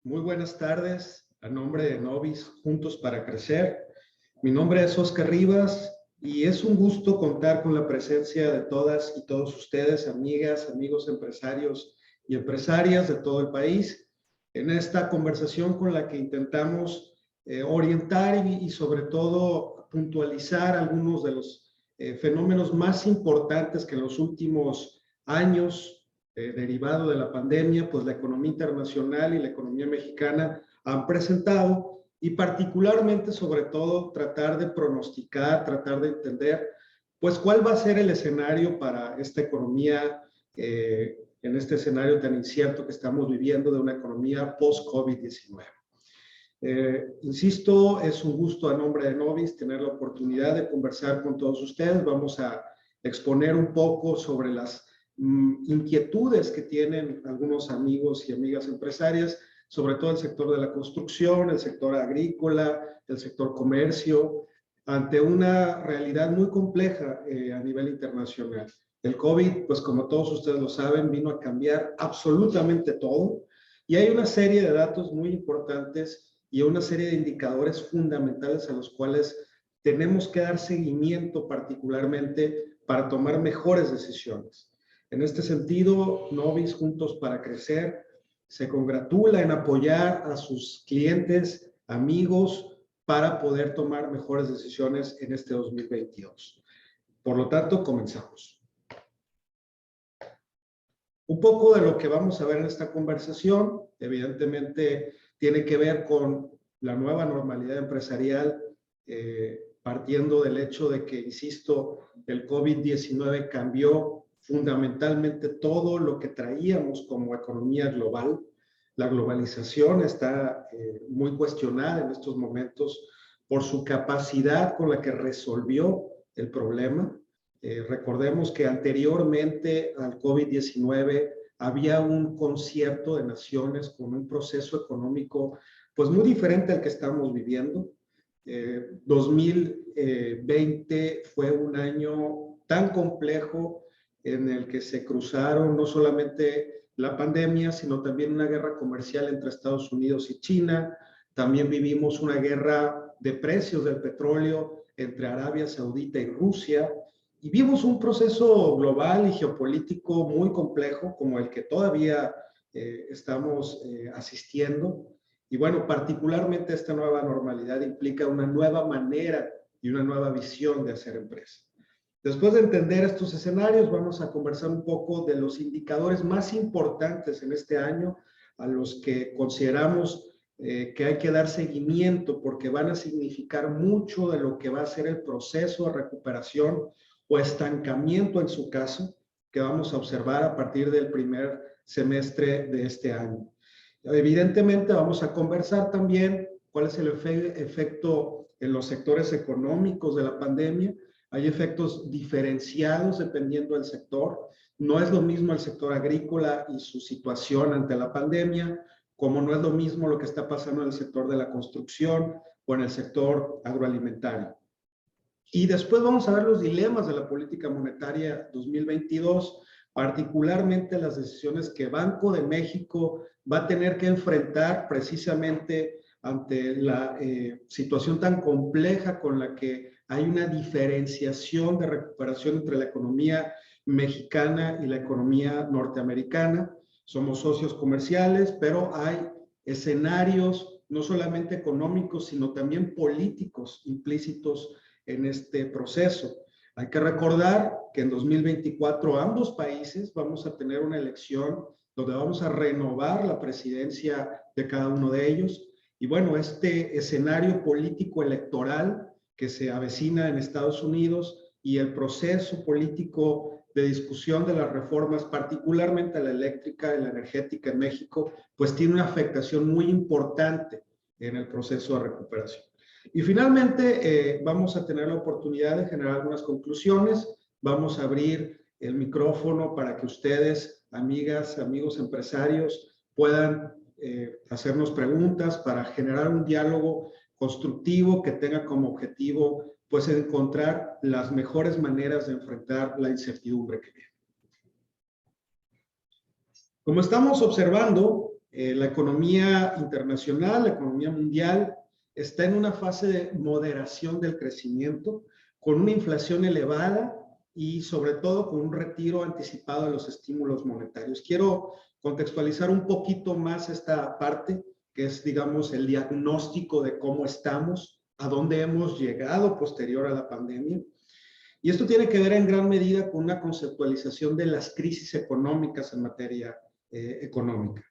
Muy buenas tardes, a nombre de Novis, Juntos para Crecer. Mi nombre es Oscar Rivas y es un gusto contar con la presencia de todas y todos ustedes, amigas, amigos empresarios y empresarias de todo el país, en esta conversación con la que intentamos orientar y sobre todo puntualizar algunos de los fenómenos más importantes que en los últimos años derivado de la pandemia, pues la economía internacional y la economía mexicana han presentado, y particularmente, sobre todo, tratar de pronosticar, tratar de entender, pues cuál va a ser el escenario para esta economía, en este escenario tan incierto que estamos viviendo de una economía post-COVID-19. Insisto, es un gusto a nombre de Novis tener la oportunidad de conversar con todos ustedes. Vamos a exponer un poco sobre las inquietudes que tienen algunos amigos y amigas empresarias, sobre todo el sector de la construcción, el sector agrícola, el sector comercio, ante una realidad muy compleja a nivel internacional. El COVID, pues como todos ustedes lo saben, vino a cambiar absolutamente todo, y hay una serie de datos muy importantes y una serie de indicadores fundamentales a los cuales tenemos que dar seguimiento particularmente para tomar mejores decisiones. En este sentido, Novis Juntos para Crecer se congratula en apoyar a sus clientes, amigos, para poder tomar mejores decisiones en este 2022. Por lo tanto, comenzamos. Un poco de lo que vamos a ver en esta conversación, evidentemente, tiene que ver con la nueva normalidad empresarial, partiendo del hecho de que, insisto, el COVID-19 cambió fundamentalmente todo lo que traíamos como economía global. La globalización está muy cuestionada en estos momentos por su capacidad con la que resolvió el problema. Recordemos que anteriormente al COVID-19 había un concierto de naciones con un proceso económico pues muy diferente al que estamos viviendo. 2020 fue un año tan complejo en el que se cruzaron no solamente la pandemia, sino también una guerra comercial entre Estados Unidos y China. También vivimos una guerra de precios del petróleo entre Arabia Saudita y Rusia. Y vimos un proceso global y geopolítico muy complejo como el que todavía estamos asistiendo. Y bueno, particularmente esta nueva normalidad implica una nueva manera y una nueva visión de hacer empresa. Después de entender estos escenarios, vamos a conversar un poco de los indicadores más importantes en este año a los que consideramos que hay que dar seguimiento porque van a significar mucho de lo que va a ser el proceso de recuperación o estancamiento en su caso que vamos a observar a partir del primer semestre de este año. Evidentemente vamos a conversar también cuál es el efecto en los sectores económicos de la pandemia. Hay efectos diferenciados dependiendo del sector. No es lo mismo el sector agrícola y su situación ante la pandemia, como no es lo mismo lo que está pasando en el sector de la construcción o en el sector agroalimentario. Y después vamos a ver los dilemas de la política monetaria 2022, particularmente las decisiones que Banco de México va a tener que enfrentar precisamente ante la situación tan compleja con la que hay una diferenciación de recuperación entre la economía mexicana y la economía norteamericana. Somos socios comerciales, pero hay escenarios no solamente económicos, sino también políticos implícitos en este proceso. Hay que recordar que en 2024 ambos países vamos a tener una elección donde vamos a renovar la presidencia de cada uno de ellos. Y bueno, este escenario político electoral que se avecina en Estados Unidos y el proceso político de discusión de las reformas, particularmente la eléctrica y la energética en México, pues tiene una afectación muy importante en el proceso de recuperación. Y finalmente vamos a tener la oportunidad de generar algunas conclusiones. Vamos a abrir el micrófono para que ustedes, amigas, amigos empresarios, puedan hacernos preguntas para generar un diálogo constructivo que tenga como objetivo pues encontrar las mejores maneras de enfrentar la incertidumbre que viene. Como estamos observando, La economía internacional, la economía mundial, está en una fase de moderación del crecimiento, con una inflación elevada y sobre todo con un retiro anticipado de los estímulos monetarios. Quiero contextualizar un poquito más esta parte, que es, digamos, el diagnóstico de cómo estamos, a dónde hemos llegado posterior a la pandemia. Y esto tiene que ver en gran medida con una conceptualización de las crisis económicas en materia económica.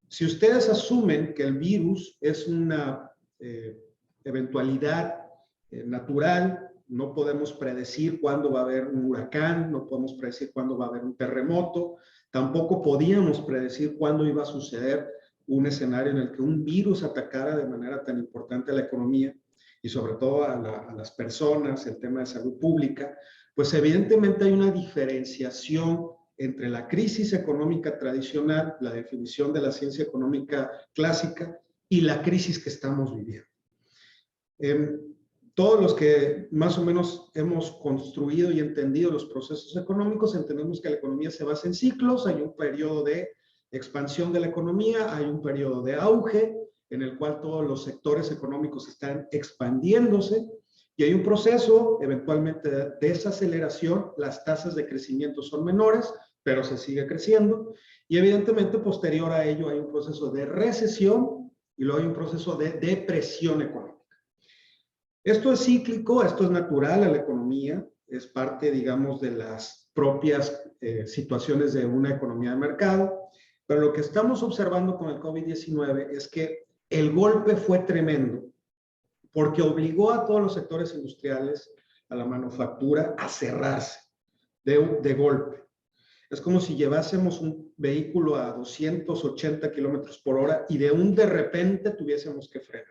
Si ustedes asumen que el virus es una eventualidad natural, no podemos predecir cuándo va a haber un huracán, no podemos predecir cuándo va a haber un terremoto, tampoco podíamos predecir cuándo iba a suceder un escenario en el que un virus atacara de manera tan importante a la economía y sobre todo a las personas, el tema de salud pública, pues evidentemente hay una diferenciación entre la crisis económica tradicional, la definición de la ciencia económica clásica, y la crisis que estamos viviendo. Todos los que más o menos hemos construido y entendido los procesos económicos, entendemos que la economía se basa en ciclos, hay un periodo de expansión de la economía, hay un periodo de auge, en el cual todos los sectores económicos están expandiéndose, y hay un proceso eventualmente de desaceleración, las tasas de crecimiento son menores, pero se sigue creciendo, y evidentemente posterior a ello hay un proceso de recesión y luego hay un proceso de depresión económica. Esto es cíclico, esto es natural a la economía, es parte, digamos, de las propias situaciones de una economía de mercado, pero lo que estamos observando con el COVID-19 es que el golpe fue tremendo, porque obligó a todos los sectores industriales, a la manufactura, a cerrarse de golpe. Es como si llevásemos un vehículo a 280 kilómetros por hora y de repente tuviésemos que frenar.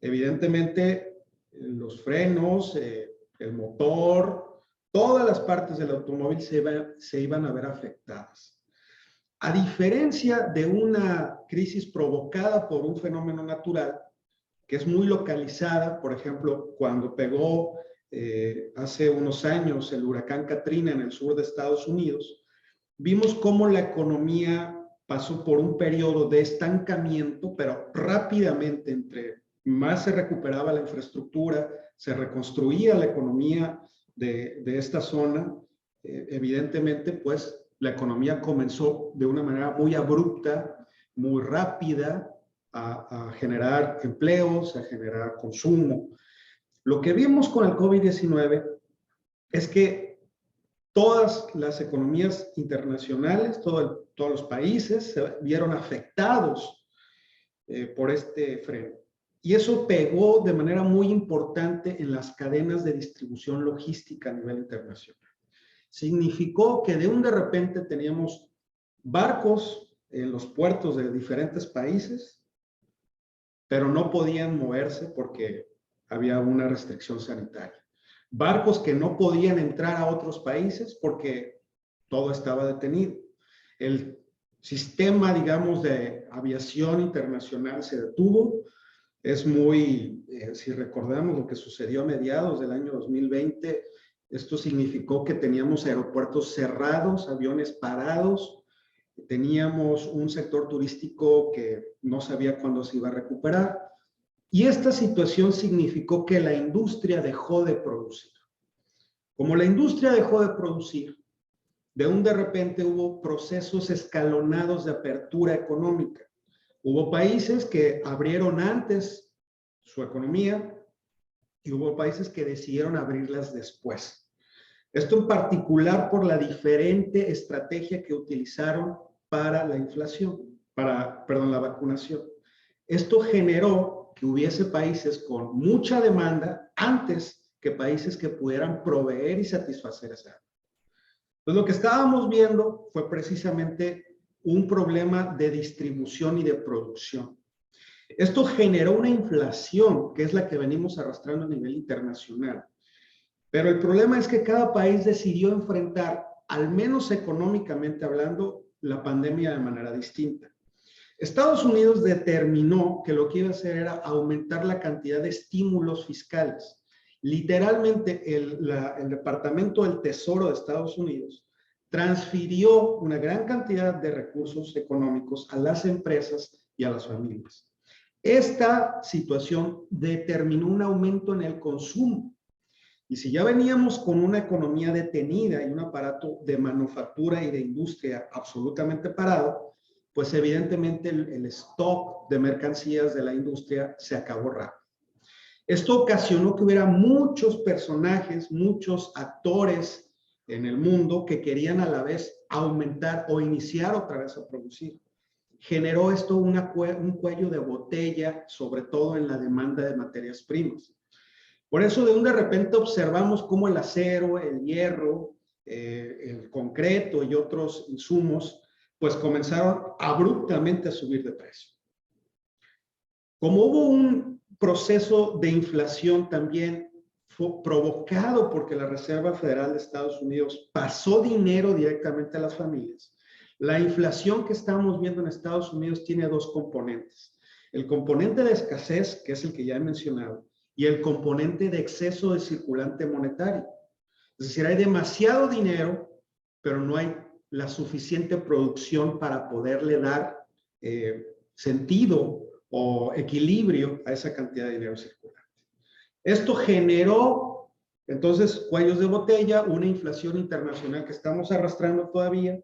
Evidentemente, los frenos, el motor, todas las partes del automóvil se iban a ver afectadas. A diferencia de una crisis provocada por un fenómeno natural, que es muy localizada, por ejemplo, cuando pegó hace unos años el huracán Katrina en el sur de Estados Unidos, vimos cómo la economía pasó por un periodo de estancamiento, pero rápidamente, entre más se recuperaba la infraestructura, se reconstruía la economía de esta zona, evidentemente, pues la economía comenzó de una manera muy abrupta, muy rápida, a generar empleos, a generar consumo. Lo que vimos con el COVID-19 es que todas las economías internacionales, todos los países se vieron afectados por este freno. Y eso pegó de manera muy importante en las cadenas de distribución logística a nivel internacional. Significó que de repente teníamos barcos en los puertos de diferentes países, pero no podían moverse porque había una restricción sanitaria. Barcos que no podían entrar a otros países porque todo estaba detenido. El sistema, digamos, de aviación internacional se detuvo. Es muy, si recordamos lo que sucedió a mediados del año 2020, esto significó que teníamos aeropuertos cerrados, aviones parados, teníamos un sector turístico que no sabía cuándo se iba a recuperar. Y esta situación significó que la industria dejó de producir. Como la industria dejó de producir, de repente hubo procesos escalonados de apertura económica. Hubo países que abrieron antes su economía y hubo países que decidieron abrirlas después. Esto en particular por la diferente estrategia que utilizaron para la inflación, la vacunación. Esto generó que hubiese países con mucha demanda antes que países que pudieran proveer y satisfacer esa demanda. Entonces, lo que estábamos viendo fue precisamente un problema de distribución y de producción. Esto generó una inflación, que es la que venimos arrastrando a nivel internacional. Pero el problema es que cada país decidió enfrentar, al menos económicamente hablando, la pandemia de manera distinta. Estados Unidos determinó que lo que iba a hacer era aumentar la cantidad de estímulos fiscales. Literalmente, el Departamento del Tesoro de Estados Unidos transfirió una gran cantidad de recursos económicos a las empresas y a las familias. Esta situación determinó un aumento en el consumo. Y si ya veníamos con una economía detenida y un aparato de manufactura y de industria absolutamente parado, pues evidentemente el stock de mercancías de la industria se acabó rápido. Esto ocasionó que hubiera muchos personajes, muchos actores en el mundo que querían a la vez aumentar o iniciar otra vez a producir. Generó esto un cuello de botella, sobre todo en la demanda de materias primas. Por eso de repente observamos cómo el acero, el hierro, el concreto y otros insumos, pues comenzaron abruptamente a subir de precio. Como hubo un proceso de inflación también provocado porque la Reserva Federal de Estados Unidos pasó dinero directamente a las familias, la inflación que estamos viendo en Estados Unidos tiene dos componentes. El componente de escasez, que es el que ya he mencionado, y el componente de exceso de circulante monetario. Es decir, hay demasiado dinero, pero no hay la suficiente producción para poderle dar sentido o equilibrio a esa cantidad de dinero circulante. Esto generó, entonces, cuellos de botella, una inflación internacional que estamos arrastrando todavía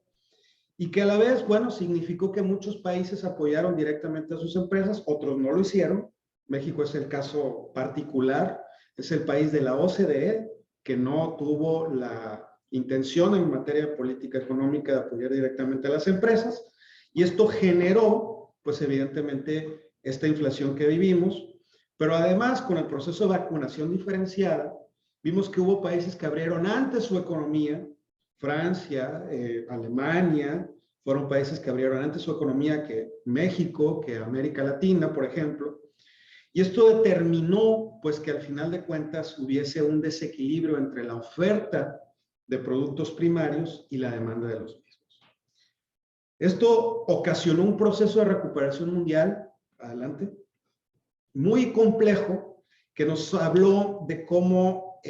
y que a la vez, bueno, significó que muchos países apoyaron directamente a sus empresas, otros no lo hicieron. México es el caso particular, es el país de la OCDE que no tuvo la intención en materia de política económica de apoyar directamente a las empresas y esto generó, pues evidentemente, esta inflación que vivimos, pero además con el proceso de vacunación diferenciada, vimos que hubo países que abrieron antes su economía, Francia, Alemania, fueron países que abrieron antes su economía que México, que América Latina, por ejemplo, y esto determinó, pues, que al final de cuentas hubiese un desequilibrio entre la oferta de productos primarios y la demanda de los mismos. Esto ocasionó un proceso de recuperación mundial, adelante, muy complejo, que nos habló de cómo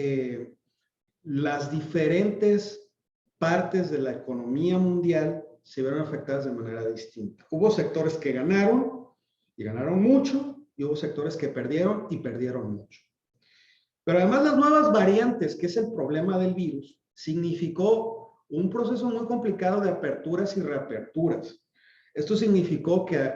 las diferentes partes de la economía mundial se vieron afectadas de manera distinta. Hubo sectores que ganaron y ganaron mucho, y hubo sectores que perdieron y perdieron mucho. Pero además las nuevas variantes, que es el problema del virus, significó un proceso muy complicado de aperturas y reaperturas. Esto significó que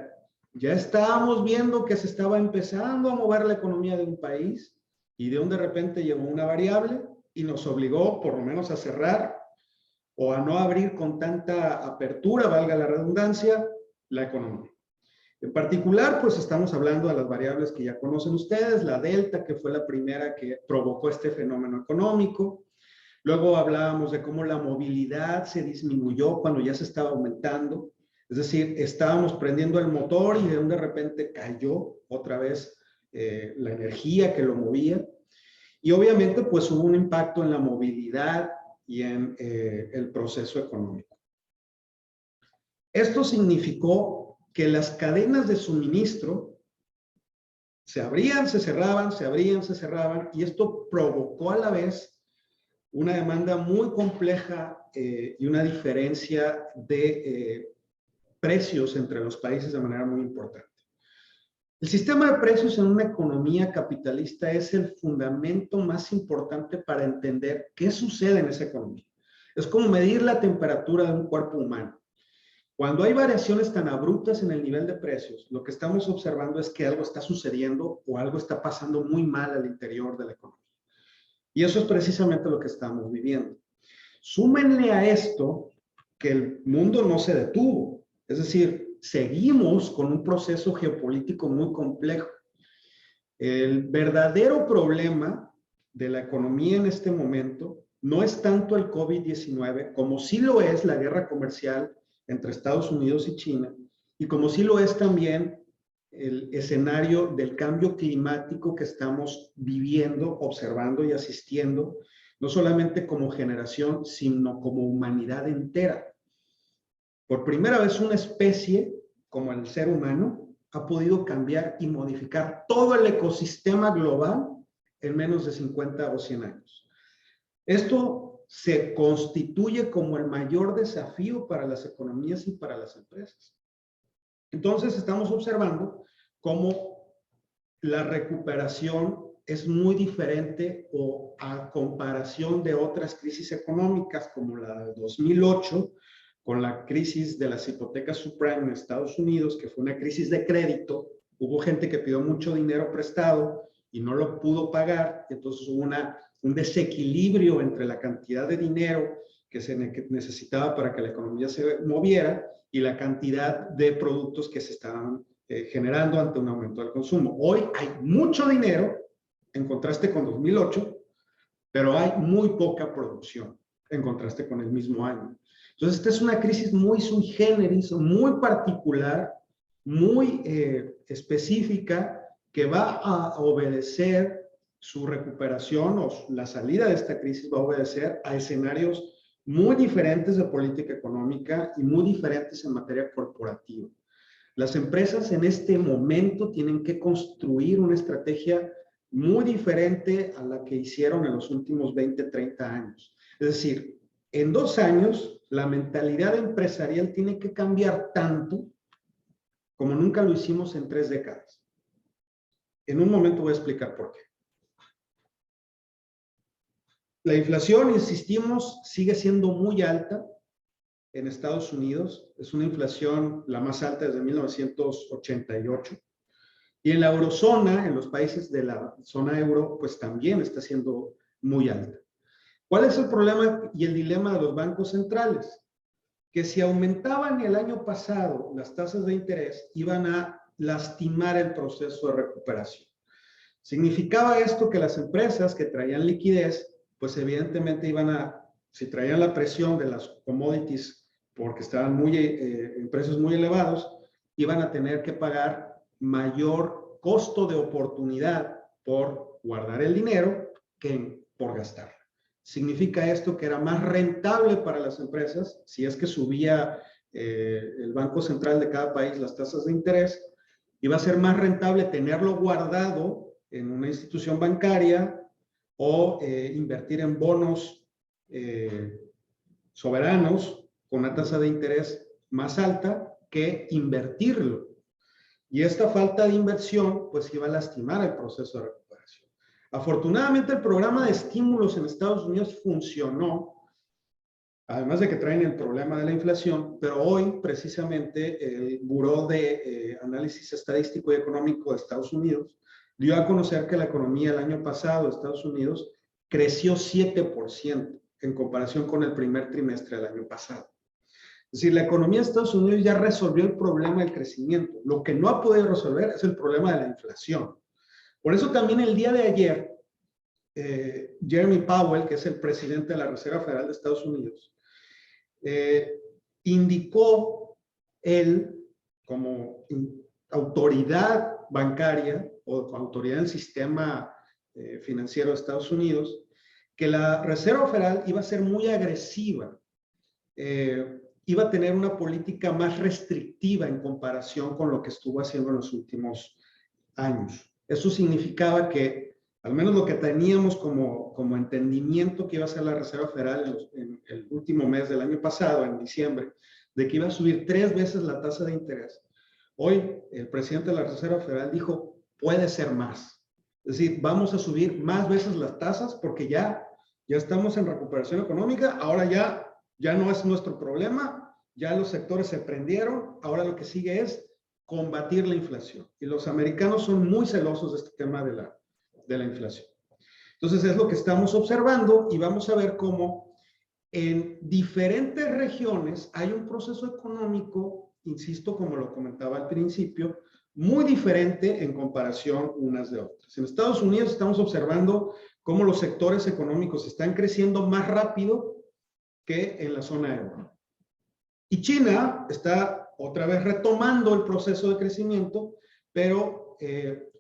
ya estábamos viendo que se estaba empezando a mover la economía de un país y de repente llegó una variable y nos obligó por lo menos a cerrar o a no abrir con tanta apertura, valga la redundancia, la economía. En particular, pues estamos hablando de las variables que ya conocen ustedes, la delta, que fue la primera que provocó este fenómeno económico. Luego hablábamos de cómo la movilidad se disminuyó cuando ya se estaba aumentando. Es decir, estábamos prendiendo el motor y de repente cayó otra vez la energía que lo movía. Y obviamente, pues hubo un impacto en la movilidad y en el proceso económico. Esto significó que las cadenas de suministro se abrían, se cerraban, se abrían, se cerraban, y esto provocó a la vez una demanda muy compleja y una diferencia de precios entre los países de manera muy importante. El sistema de precios en una economía capitalista es el fundamento más importante para entender qué sucede en esa economía. Es como medir la temperatura de un cuerpo humano. Cuando hay variaciones tan abruptas en el nivel de precios, lo que estamos observando es que algo está sucediendo o algo está pasando muy mal al interior de la economía. Y eso es precisamente lo que estamos viviendo. Súmenle a esto que el mundo no se detuvo. Es decir, seguimos con un proceso geopolítico muy complejo. El verdadero problema de la economía en este momento no es tanto el COVID-19 como sí lo es la guerra comercial entre Estados Unidos y China, y como sí lo es también el escenario del cambio climático que estamos viviendo, observando y asistiendo, no solamente como generación, sino como humanidad entera. Por primera vez una especie, como el ser humano, ha podido cambiar y modificar todo el ecosistema global en menos de 50 o 100 años. Esto se constituye como el mayor desafío para las economías y para las empresas. Entonces, estamos observando cómo la recuperación es muy diferente o a comparación de otras crisis económicas como la de 2008, con la crisis de las hipotecas subprime en Estados Unidos, que fue una crisis de crédito. Hubo gente que pidió mucho dinero prestado y no lo pudo pagar, entonces hubo un desequilibrio entre la cantidad de dinero que se necesitaba para que la economía se moviera y la cantidad de productos que se estaban generando ante un aumento del consumo. Hoy hay mucho dinero, en contraste con 2008, pero hay muy poca producción, en contraste con el mismo año. Entonces, esta es una crisis muy sui generis, muy particular, muy específica, que va a obedecer su recuperación o la salida de esta crisis va a obedecer a escenarios muy diferentes de política económica y muy diferentes en materia corporativa. Las empresas en este momento tienen que construir una estrategia muy diferente a la que hicieron en los últimos 20, 30 años. Es decir, en 2 años, la mentalidad empresarial tiene que cambiar tanto como nunca lo hicimos en 3 décadas. En un momento voy a explicar por qué. La inflación, insistimos, sigue siendo muy alta en Estados Unidos. Es una inflación la más alta desde 1988. Y en la eurozona, en los países de la zona euro, pues también está siendo muy alta. ¿Cuál es el problema y el dilema de los bancos centrales? Que si aumentaban el año pasado las tasas de interés, iban a lastimar el proceso de recuperación. Significaba esto que las empresas que traían liquidez, pues evidentemente iban a, si traían la presión de las commodities porque estaban en precios muy elevados, iban a tener que pagar mayor costo de oportunidad por guardar el dinero que por gastarlo. Significa esto que era más rentable para las empresas, si es que subía el Banco Central de cada país las tasas de interés, iba a ser más rentable tenerlo guardado en una institución bancaria o invertir en bonos soberanos con una tasa de interés más alta que invertirlo. Y esta falta de inversión pues iba a lastimar el proceso de recuperación. Afortunadamente el programa de estímulos en Estados Unidos funcionó, además de que traen el problema de la inflación, pero hoy precisamente el Buró de Análisis Estadístico y Económico de Estados Unidos dio a conocer que la economía el año pasado de Estados Unidos creció 7% en comparación con el primer trimestre del año pasado. Es decir, la economía de Estados Unidos ya resolvió el problema del crecimiento. Lo que no ha podido resolver es el problema de la inflación. Por eso también el día de ayer, Jeremy Powell, que es el presidente de la Reserva Federal de Estados Unidos, indicó él como autoridad bancaria o autoridad del sistema financiero de Estados Unidos, que la Reserva Federal iba a ser muy agresiva, iba a tener una política más restrictiva en comparación con lo que estuvo haciendo en los últimos años. Eso significaba que, al menos lo que teníamos como entendimiento que iba a hacer la Reserva Federal en el último mes del año pasado, en diciembre, de que iba a subir 3 veces la tasa de interés. Hoy el presidente de la Reserva Federal dijo, puede ser más. Es decir, vamos a subir más veces las tasas porque ya estamos en recuperación económica, ahora ya no es nuestro problema, ya los sectores se prendieron, ahora lo que sigue es combatir la inflación. Y los americanos son muy celosos de este tema de la inflación. Entonces es lo que estamos observando y vamos a ver cómo en diferentes regiones hay un proceso económico, insisto, como lo comentaba al principio, muy diferente en comparación unas de otras. En Estados Unidos estamos observando cómo los sectores económicos están creciendo más rápido que en la zona euro. Y China está otra vez retomando el proceso de crecimiento, pero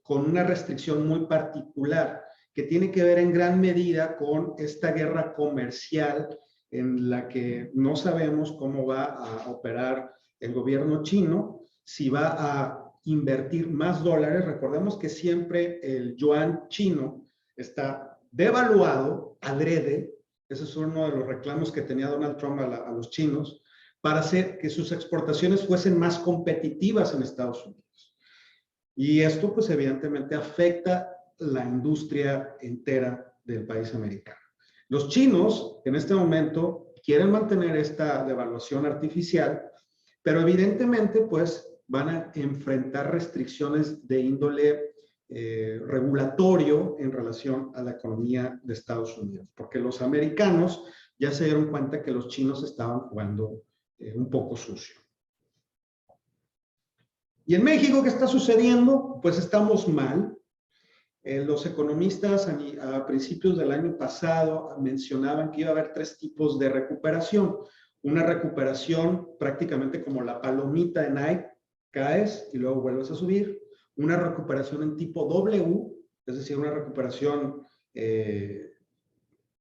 con una restricción muy particular, que tiene que ver en gran medida con esta guerra comercial en la que no sabemos cómo va a operar el gobierno chino, si va a invertir más dólares. Recordemos que siempre el yuan chino está devaluado adrede ese es uno de los reclamos que tenía Donald Trump a los chinos, para hacer que sus exportaciones fuesen más competitivas en Estados Unidos. Y esto, pues, evidentemente afecta la industria entera del país americano. Los chinos, en este momento, quieren mantener esta devaluación artificial, pero evidentemente, pues, van a enfrentar restricciones de índole regulatorio en relación a la economía de Estados Unidos, porque los americanos ya se dieron cuenta que los chinos estaban jugando un poco sucio. ¿Y en México qué está sucediendo? Pues estamos mal. Los economistas a principios del año pasado mencionaban que iba a haber 3 tipos de recuperación. Una recuperación prácticamente como la palomita de Nike, caes y luego vuelves a subir. Una recuperación en tipo W, es decir, una recuperación,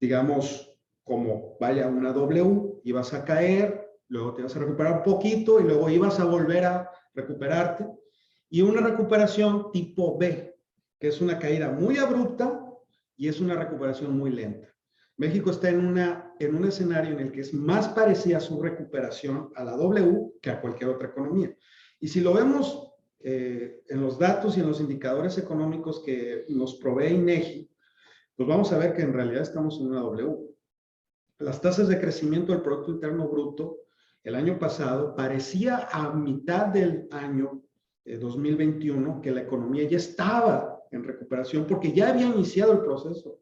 digamos, como vaya una W, y vas a caer, luego te vas a recuperar un poquito y luego ibas a volver a recuperarte. Y una recuperación tipo B, que es una caída muy abrupta y es una recuperación muy lenta. México está en un escenario en el que es más parecida su recuperación a la W que a cualquier otra economía. Y si lo vemos en los datos y en los indicadores económicos que nos provee INEGI, pues vamos a ver que en realidad estamos en una W. Las tasas de crecimiento del Producto Interno Bruto el año pasado parecía a mitad del año 2021 que la economía ya estaba en recuperación porque ya había iniciado el proceso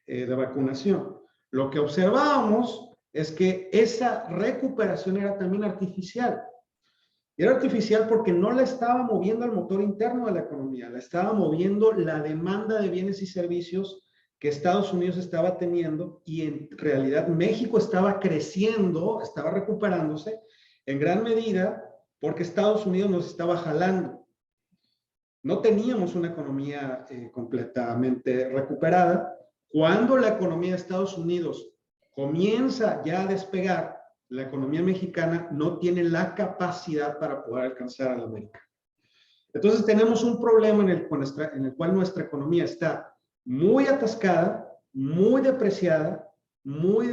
de vacunación. Lo que observábamos es que esa recuperación era también artificial. Era artificial porque no la estaba moviendo el motor interno de la economía, la estaba moviendo la demanda de bienes y servicios que Estados Unidos estaba teniendo, y en realidad México estaba creciendo, estaba recuperándose en gran medida porque Estados Unidos nos estaba jalando. No teníamos una economía completamente recuperada. Cuando la economía de Estados Unidos comienza ya a despegar, la economía mexicana no tiene la capacidad para poder alcanzar a la América. Entonces tenemos un problema en el cual nuestra economía está muy atascada, muy depreciada, muy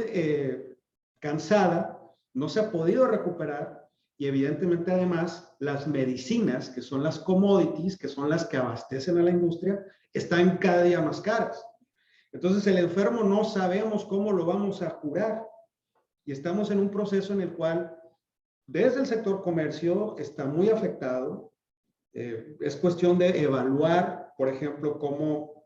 cansada, no se ha podido recuperar, y evidentemente además las medicinas, que son las commodities, que son las que abastecen a la industria, están cada día más caras. Entonces el enfermo no sabemos cómo lo vamos a curar, y estamos en un proceso en el cual desde el sector comercio está muy afectado. Es cuestión de evaluar, por ejemplo, cómo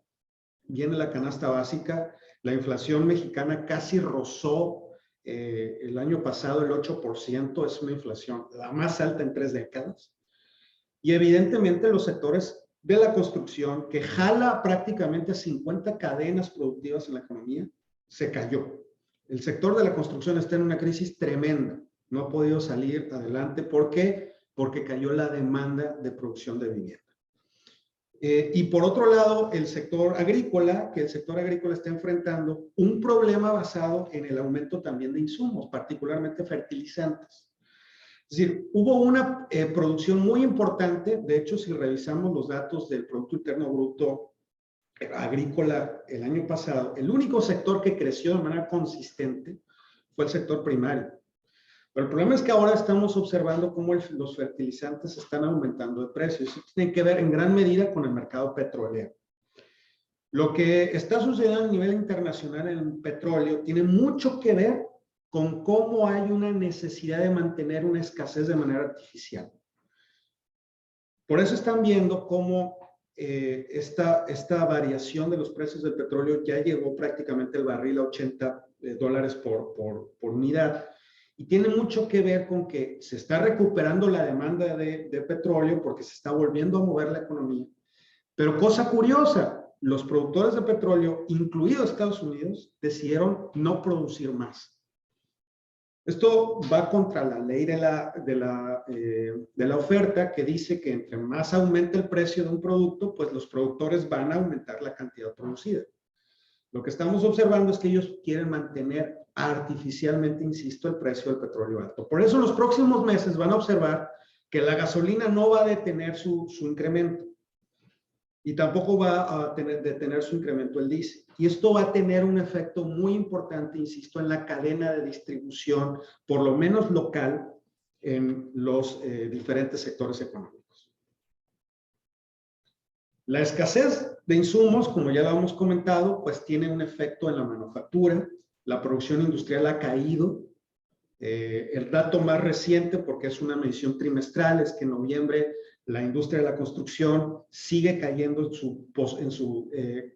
viene la canasta básica. La inflación mexicana casi rozó el año pasado el 8%, es una inflación la más alta en 3 décadas. Y evidentemente los sectores de la construcción, que jala prácticamente 50 cadenas productivas en la economía, se cayó. El sector de la construcción está en una crisis tremenda, no ha podido salir adelante. ¿Por qué? Porque cayó la demanda de producción de vivienda. Y por otro lado, el sector agrícola, que el sector agrícola está enfrentando un problema basado en el aumento también de insumos, particularmente fertilizantes. Es decir, hubo una producción muy importante. De hecho, si revisamos los datos del Producto Interno Bruto agrícola el año pasado, el único sector que creció de manera consistente fue el sector primario. Pero el problema es que ahora estamos observando cómo los fertilizantes están aumentando de precio. Eso tiene que ver en gran medida con el mercado petrolero. Lo que está sucediendo a nivel internacional en el petróleo tiene mucho que ver con cómo hay una necesidad de mantener una escasez de manera artificial. Por eso están viendo cómo esta variación de los precios del petróleo ya llegó prácticamente el barril a $80 por unidad. Y tiene mucho que ver con que se está recuperando la demanda de petróleo porque se está volviendo a mover la economía. Pero cosa curiosa, los productores de petróleo, incluidos Estados Unidos, decidieron no producir más. Esto va contra la ley de la oferta, que dice que entre más aumente el precio de un producto, pues los productores van a aumentar la cantidad producida. Lo que estamos observando es que ellos quieren mantener artificialmente, insisto, el precio del petróleo alto. Por eso en los próximos meses van a observar que la gasolina no va a detener su incremento. y tampoco va a detener su incremento el diésel. Y esto va a tener un efecto muy importante, insisto, en la cadena de distribución, por lo menos local, en los diferentes sectores económicos. La escasez de insumos, como ya lo hemos comentado, pues tiene un efecto en la manufactura. La producción industrial ha caído. El dato más reciente, porque es una medición trimestral, es que en noviembre la industria de la construcción sigue cayendo en su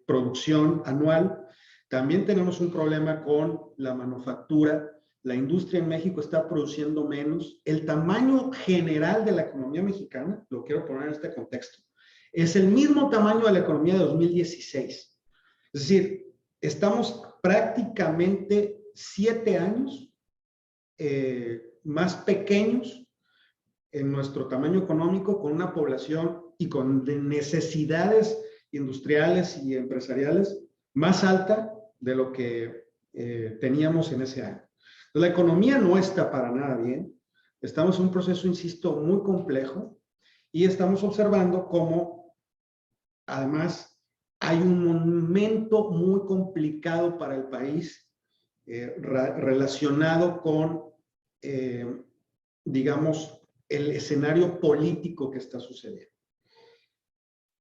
producción anual. También tenemos un problema con la manufactura. La industria en México está produciendo menos. El tamaño general de la economía mexicana, lo quiero poner en este contexto, es el mismo tamaño de la economía de 2016. Es decir, estamos prácticamente 7 años más pequeños en nuestro tamaño económico, con una población y con necesidades industriales y empresariales más alta de lo que teníamos en ese año. Entonces, la economía no está para nada bien. Estamos en un proceso, insisto, muy complejo y estamos observando cómo, además, hay un momento muy complicado para el país relacionado con, digamos, el escenario político que está sucediendo.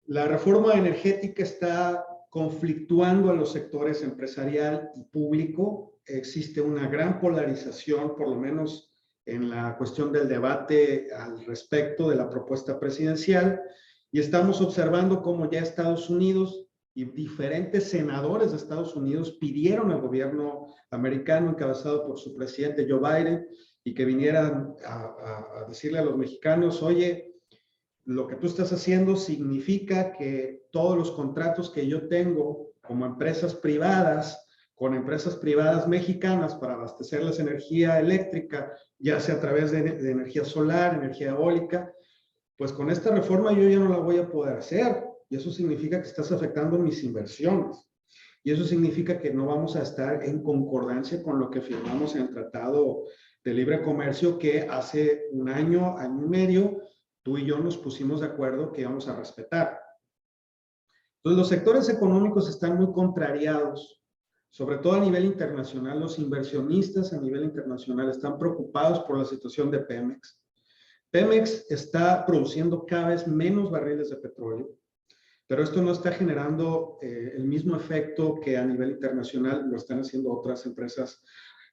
La reforma energética está conflictuando a los sectores empresarial y público. Existe una gran polarización, por lo menos en la cuestión del debate al respecto de la propuesta presidencial, y estamos observando cómo ya Estados Unidos y diferentes senadores de Estados Unidos pidieron al gobierno americano, encabezado por su presidente Joe Biden, y que vinieran a decirle a los mexicanos, oye, lo que tú estás haciendo significa que todos los contratos que yo tengo como empresas privadas, con empresas privadas mexicanas para abastecerles energía eléctrica, ya sea a través de energía solar, energía eólica, pues con esta reforma yo ya no la voy a poder hacer. Y eso significa que estás afectando mis inversiones. Y eso significa que no vamos a estar en concordancia con lo que firmamos en el Tratado de Libre Comercio, que hace un año, año y medio, tú y yo nos pusimos de acuerdo que íbamos a respetar. Entonces, los sectores económicos están muy contrariados, sobre todo a nivel internacional. Los inversionistas a nivel internacional están preocupados por la situación de Pemex. Pemex está produciendo cada vez menos barriles de petróleo, pero esto no está generando el mismo efecto que a nivel internacional lo están haciendo otras empresas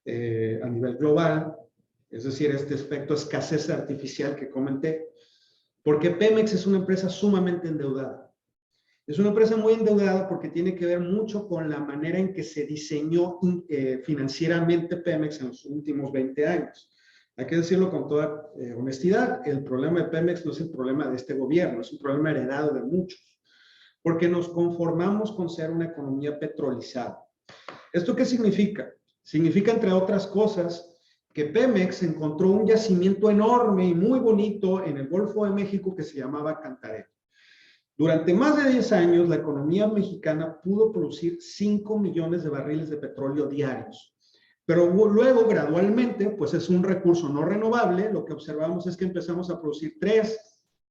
a nivel global, es decir, este efecto escasez artificial que comenté, porque Pemex es una empresa sumamente endeudada. Es una empresa muy endeudada porque tiene que ver mucho con la manera en que se diseñó financieramente Pemex en los últimos 20 años. Hay que decirlo con toda honestidad, el problema de Pemex no es el problema de este gobierno, es un problema heredado de muchos, porque nos conformamos con ser una economía petrolizada. ¿Esto qué significa? Significa, entre otras cosas, que Pemex encontró un yacimiento enorme y muy bonito en el Golfo de México que se llamaba Cantarell. Durante más de 10 años, la economía mexicana pudo producir 5 millones de barriles de petróleo diarios. Pero luego, gradualmente, pues es un recurso no renovable. Lo que observamos es que empezamos a producir 3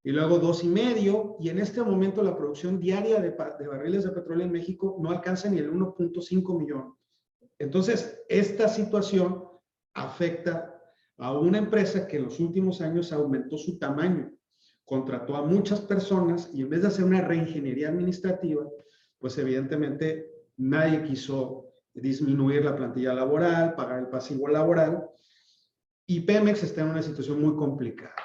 y luego 2,5, y en este momento la producción diaria de barriles de petróleo en México no alcanza ni el 1.5 millón. Entonces, esta situación afecta a una empresa que en los últimos años aumentó su tamaño, contrató a muchas personas y en vez de hacer una reingeniería administrativa, pues evidentemente nadie quiso disminuir la plantilla laboral, pagar el pasivo laboral, y Pemex está en una situación muy complicada.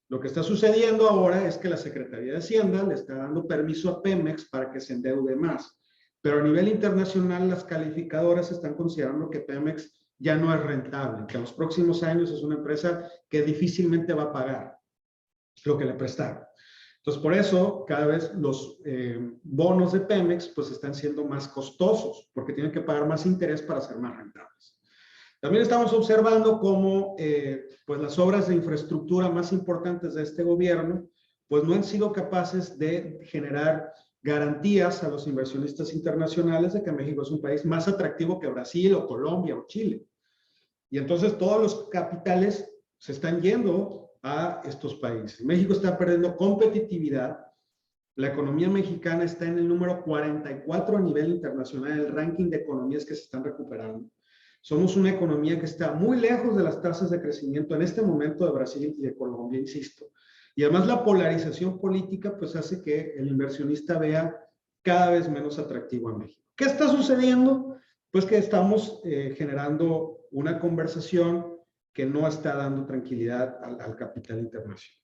Lo que está sucediendo ahora es que la Secretaría de Hacienda le está dando permiso a Pemex para que se endeude más. Pero a nivel internacional, las calificadoras están considerando que Pemex ya no es rentable, que en los próximos años es una empresa que difícilmente va a pagar lo que le prestaron. Entonces, por eso, cada vez los bonos de Pemex pues están siendo más costosos, porque tienen que pagar más interés para ser más rentables. También estamos observando cómo pues las obras de infraestructura más importantes de este gobierno pues no han sido capaces de generar garantías a los inversionistas internacionales de que México es un país más atractivo que Brasil o Colombia o Chile. Y entonces todos los capitales se están yendo a estos países. México está perdiendo competitividad La economía mexicana está en el número 44 a nivel internacional, el ranking de economías que se están recuperando. Somos una economía que está muy lejos de las tasas de crecimiento en este momento de Brasil y de Colombia, insisto. Y además la polarización política pues hace que el inversionista vea cada vez menos atractivo a México. ¿Qué está sucediendo? Pues que estamos generando una conversación que no está dando tranquilidad al capital internacional.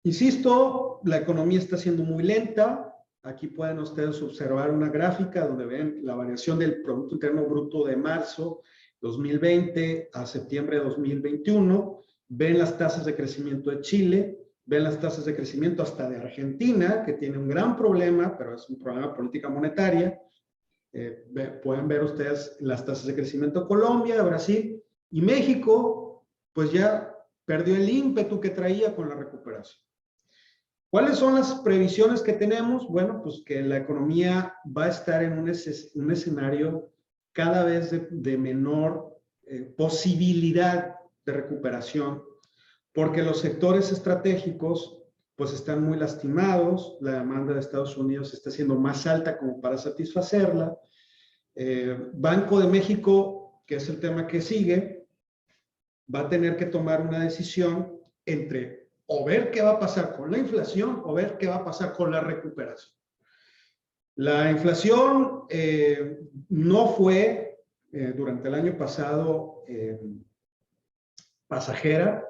Insisto, la economía está siendo muy lenta. Aquí pueden ustedes observar una gráfica donde ven la variación del Producto Interno Bruto de marzo 2020 a septiembre de 2021. Ven las tasas de crecimiento de Chile, ven las tasas de crecimiento hasta de Argentina, que tiene un gran problema, pero es un problema de política monetaria. Pueden ver ustedes las tasas de crecimiento de Colombia, de Brasil y México, pues ya perdió el ímpetu que traía con la recuperación. ¿Cuáles son las previsiones que tenemos? Bueno, pues que la economía va a estar en un escenario cada vez de menor posibilidad de recuperación, porque los sectores estratégicos pues están muy lastimados, la demanda de Estados Unidos está siendo más alta como para satisfacerla. Banco de México, que es el tema que sigue, va a tener que tomar una decisión entre o ver qué va a pasar con la inflación o ver qué va a pasar con la recuperación. La inflación no fue durante el año pasado pasajera,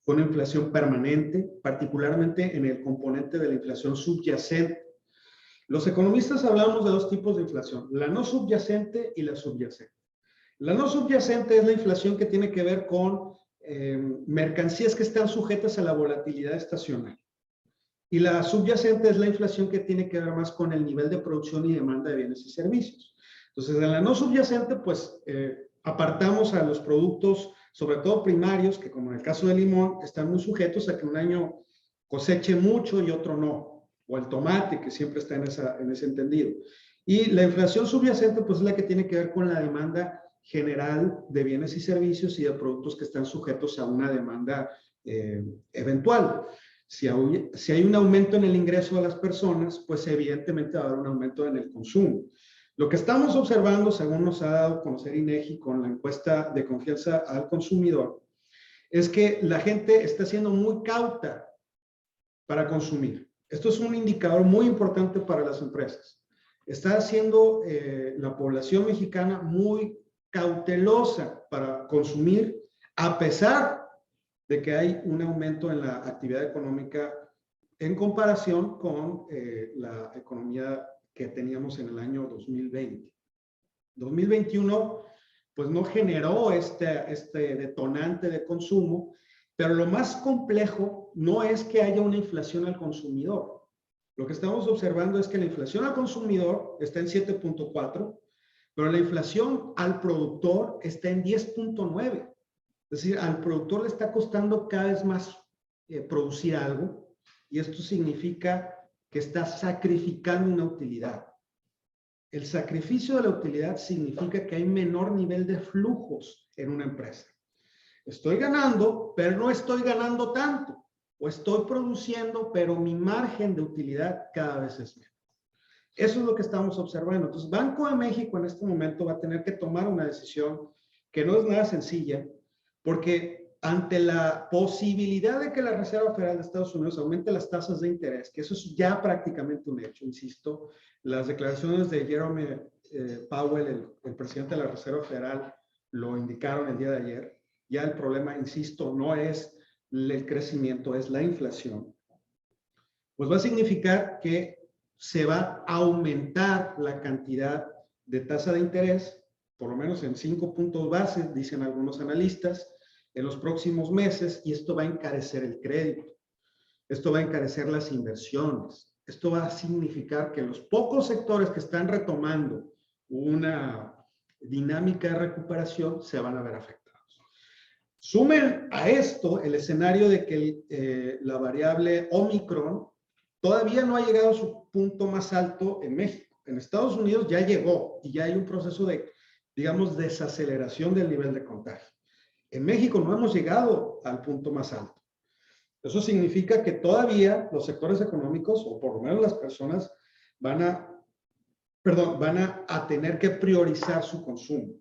fue una inflación permanente, particularmente en el componente de la inflación subyacente. Los economistas hablamos de dos tipos de inflación, la no subyacente y la subyacente. La no subyacente es la inflación que tiene que ver con mercancías que están sujetas a la volatilidad estacional. Y la subyacente es la inflación que tiene que ver más con el nivel de producción y demanda de bienes y servicios. Entonces, en la no subyacente, pues apartamos a los productos, sobre todo primarios, que como en el caso del limón, están muy sujetos a que un año coseche mucho y otro no. O el tomate, que siempre está en ese entendido. Y la inflación subyacente, pues es la que tiene que ver con la demanda general de bienes y servicios y de productos que están sujetos a una demanda eventual. Si hay un aumento en el ingreso de las personas, pues evidentemente va a haber un aumento en el consumo. Lo que estamos observando, según nos ha dado a conocer INEGI con la encuesta de confianza al consumidor, es que la gente está siendo muy cauta para consumir. Esto es un indicador muy importante para las empresas. Está haciendo la población mexicana muy cautelosa para consumir, a pesar de que hay un aumento en la actividad económica en comparación con la economía que teníamos en el año 2020. 2021, pues no generó este detonante de consumo, pero lo más complejo no es que haya una inflación al consumidor. Lo que estamos observando es que la inflación al consumidor está en 7.4, pero la inflación al productor está en 10.9. Es decir, al productor le está costando cada vez más producir algo y esto significa que está sacrificando una utilidad. El sacrificio de la utilidad significa que hay menor nivel de flujos en una empresa. Estoy ganando, pero no estoy ganando tanto. O estoy produciendo, pero mi margen de utilidad cada vez es menos. Eso es lo que estamos observando. Entonces, Banco de México en este momento va a tener que tomar una decisión que no es nada sencilla, porque ante la posibilidad de que la Reserva Federal de Estados Unidos aumente las tasas de interés, que eso es ya prácticamente un hecho, insisto, las declaraciones de Jerome Powell, el presidente de la Reserva Federal, lo indicaron el día de ayer. Ya el problema, insisto, no es el crecimiento, es la inflación. Pues va a significar que se va a aumentar la cantidad de tasa de interés, por lo menos en 5 puntos base, dicen algunos analistas, en los próximos meses, y esto va a encarecer el crédito. Esto va a encarecer las inversiones. Esto va a significar que los pocos sectores que están retomando una dinámica de recuperación se van a ver afectados. Sumen a esto el escenario de que la variable Omicron todavía no ha llegado a su punto más alto en México. En Estados Unidos ya llegó y ya hay un proceso de, digamos, desaceleración del nivel de contagio. En México no hemos llegado al punto más alto. Eso significa que todavía los sectores económicos, o por lo menos las personas, van a tener que priorizar su consumo.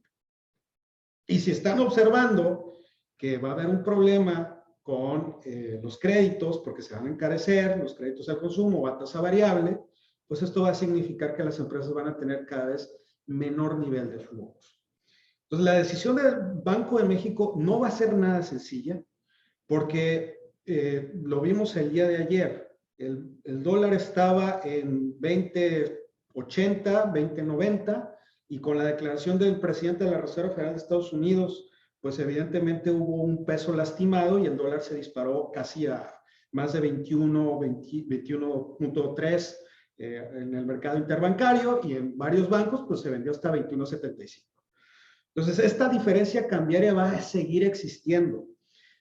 Y si están observando que va a haber un problema con los créditos, porque se van a encarecer los créditos al consumo o a tasa variable, pues esto va a significar que las empresas van a tener cada vez menor nivel de flujos. Entonces, la decisión del Banco de México no va a ser nada sencilla, porque lo vimos el día de ayer. El dólar estaba en 20.80, 20.90, y con la declaración del presidente de la Reserva Federal de Estados Unidos, pues evidentemente hubo un peso lastimado y el dólar se disparó casi a más de 21.3 en el mercado interbancario, y en varios bancos pues se vendió hasta 21.75. Entonces, esta diferencia cambiaria va a seguir existiendo.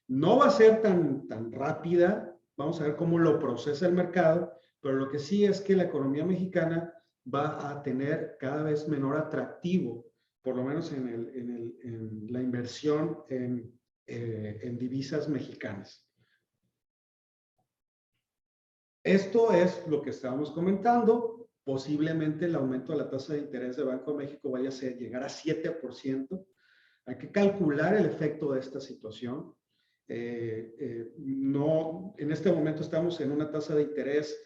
No va a ser tan rápida, vamos a ver cómo lo procesa el mercado, pero lo que sí es que la economía mexicana va a tener cada vez menor atractivo, por lo menos en la inversión en divisas mexicanas. Esto es lo que estábamos comentando. Posiblemente el aumento de la tasa de interés de Banco de México vaya a llegar a 7%. Hay que calcular el efecto de esta situación. No, en este momento estamos en una tasa de interés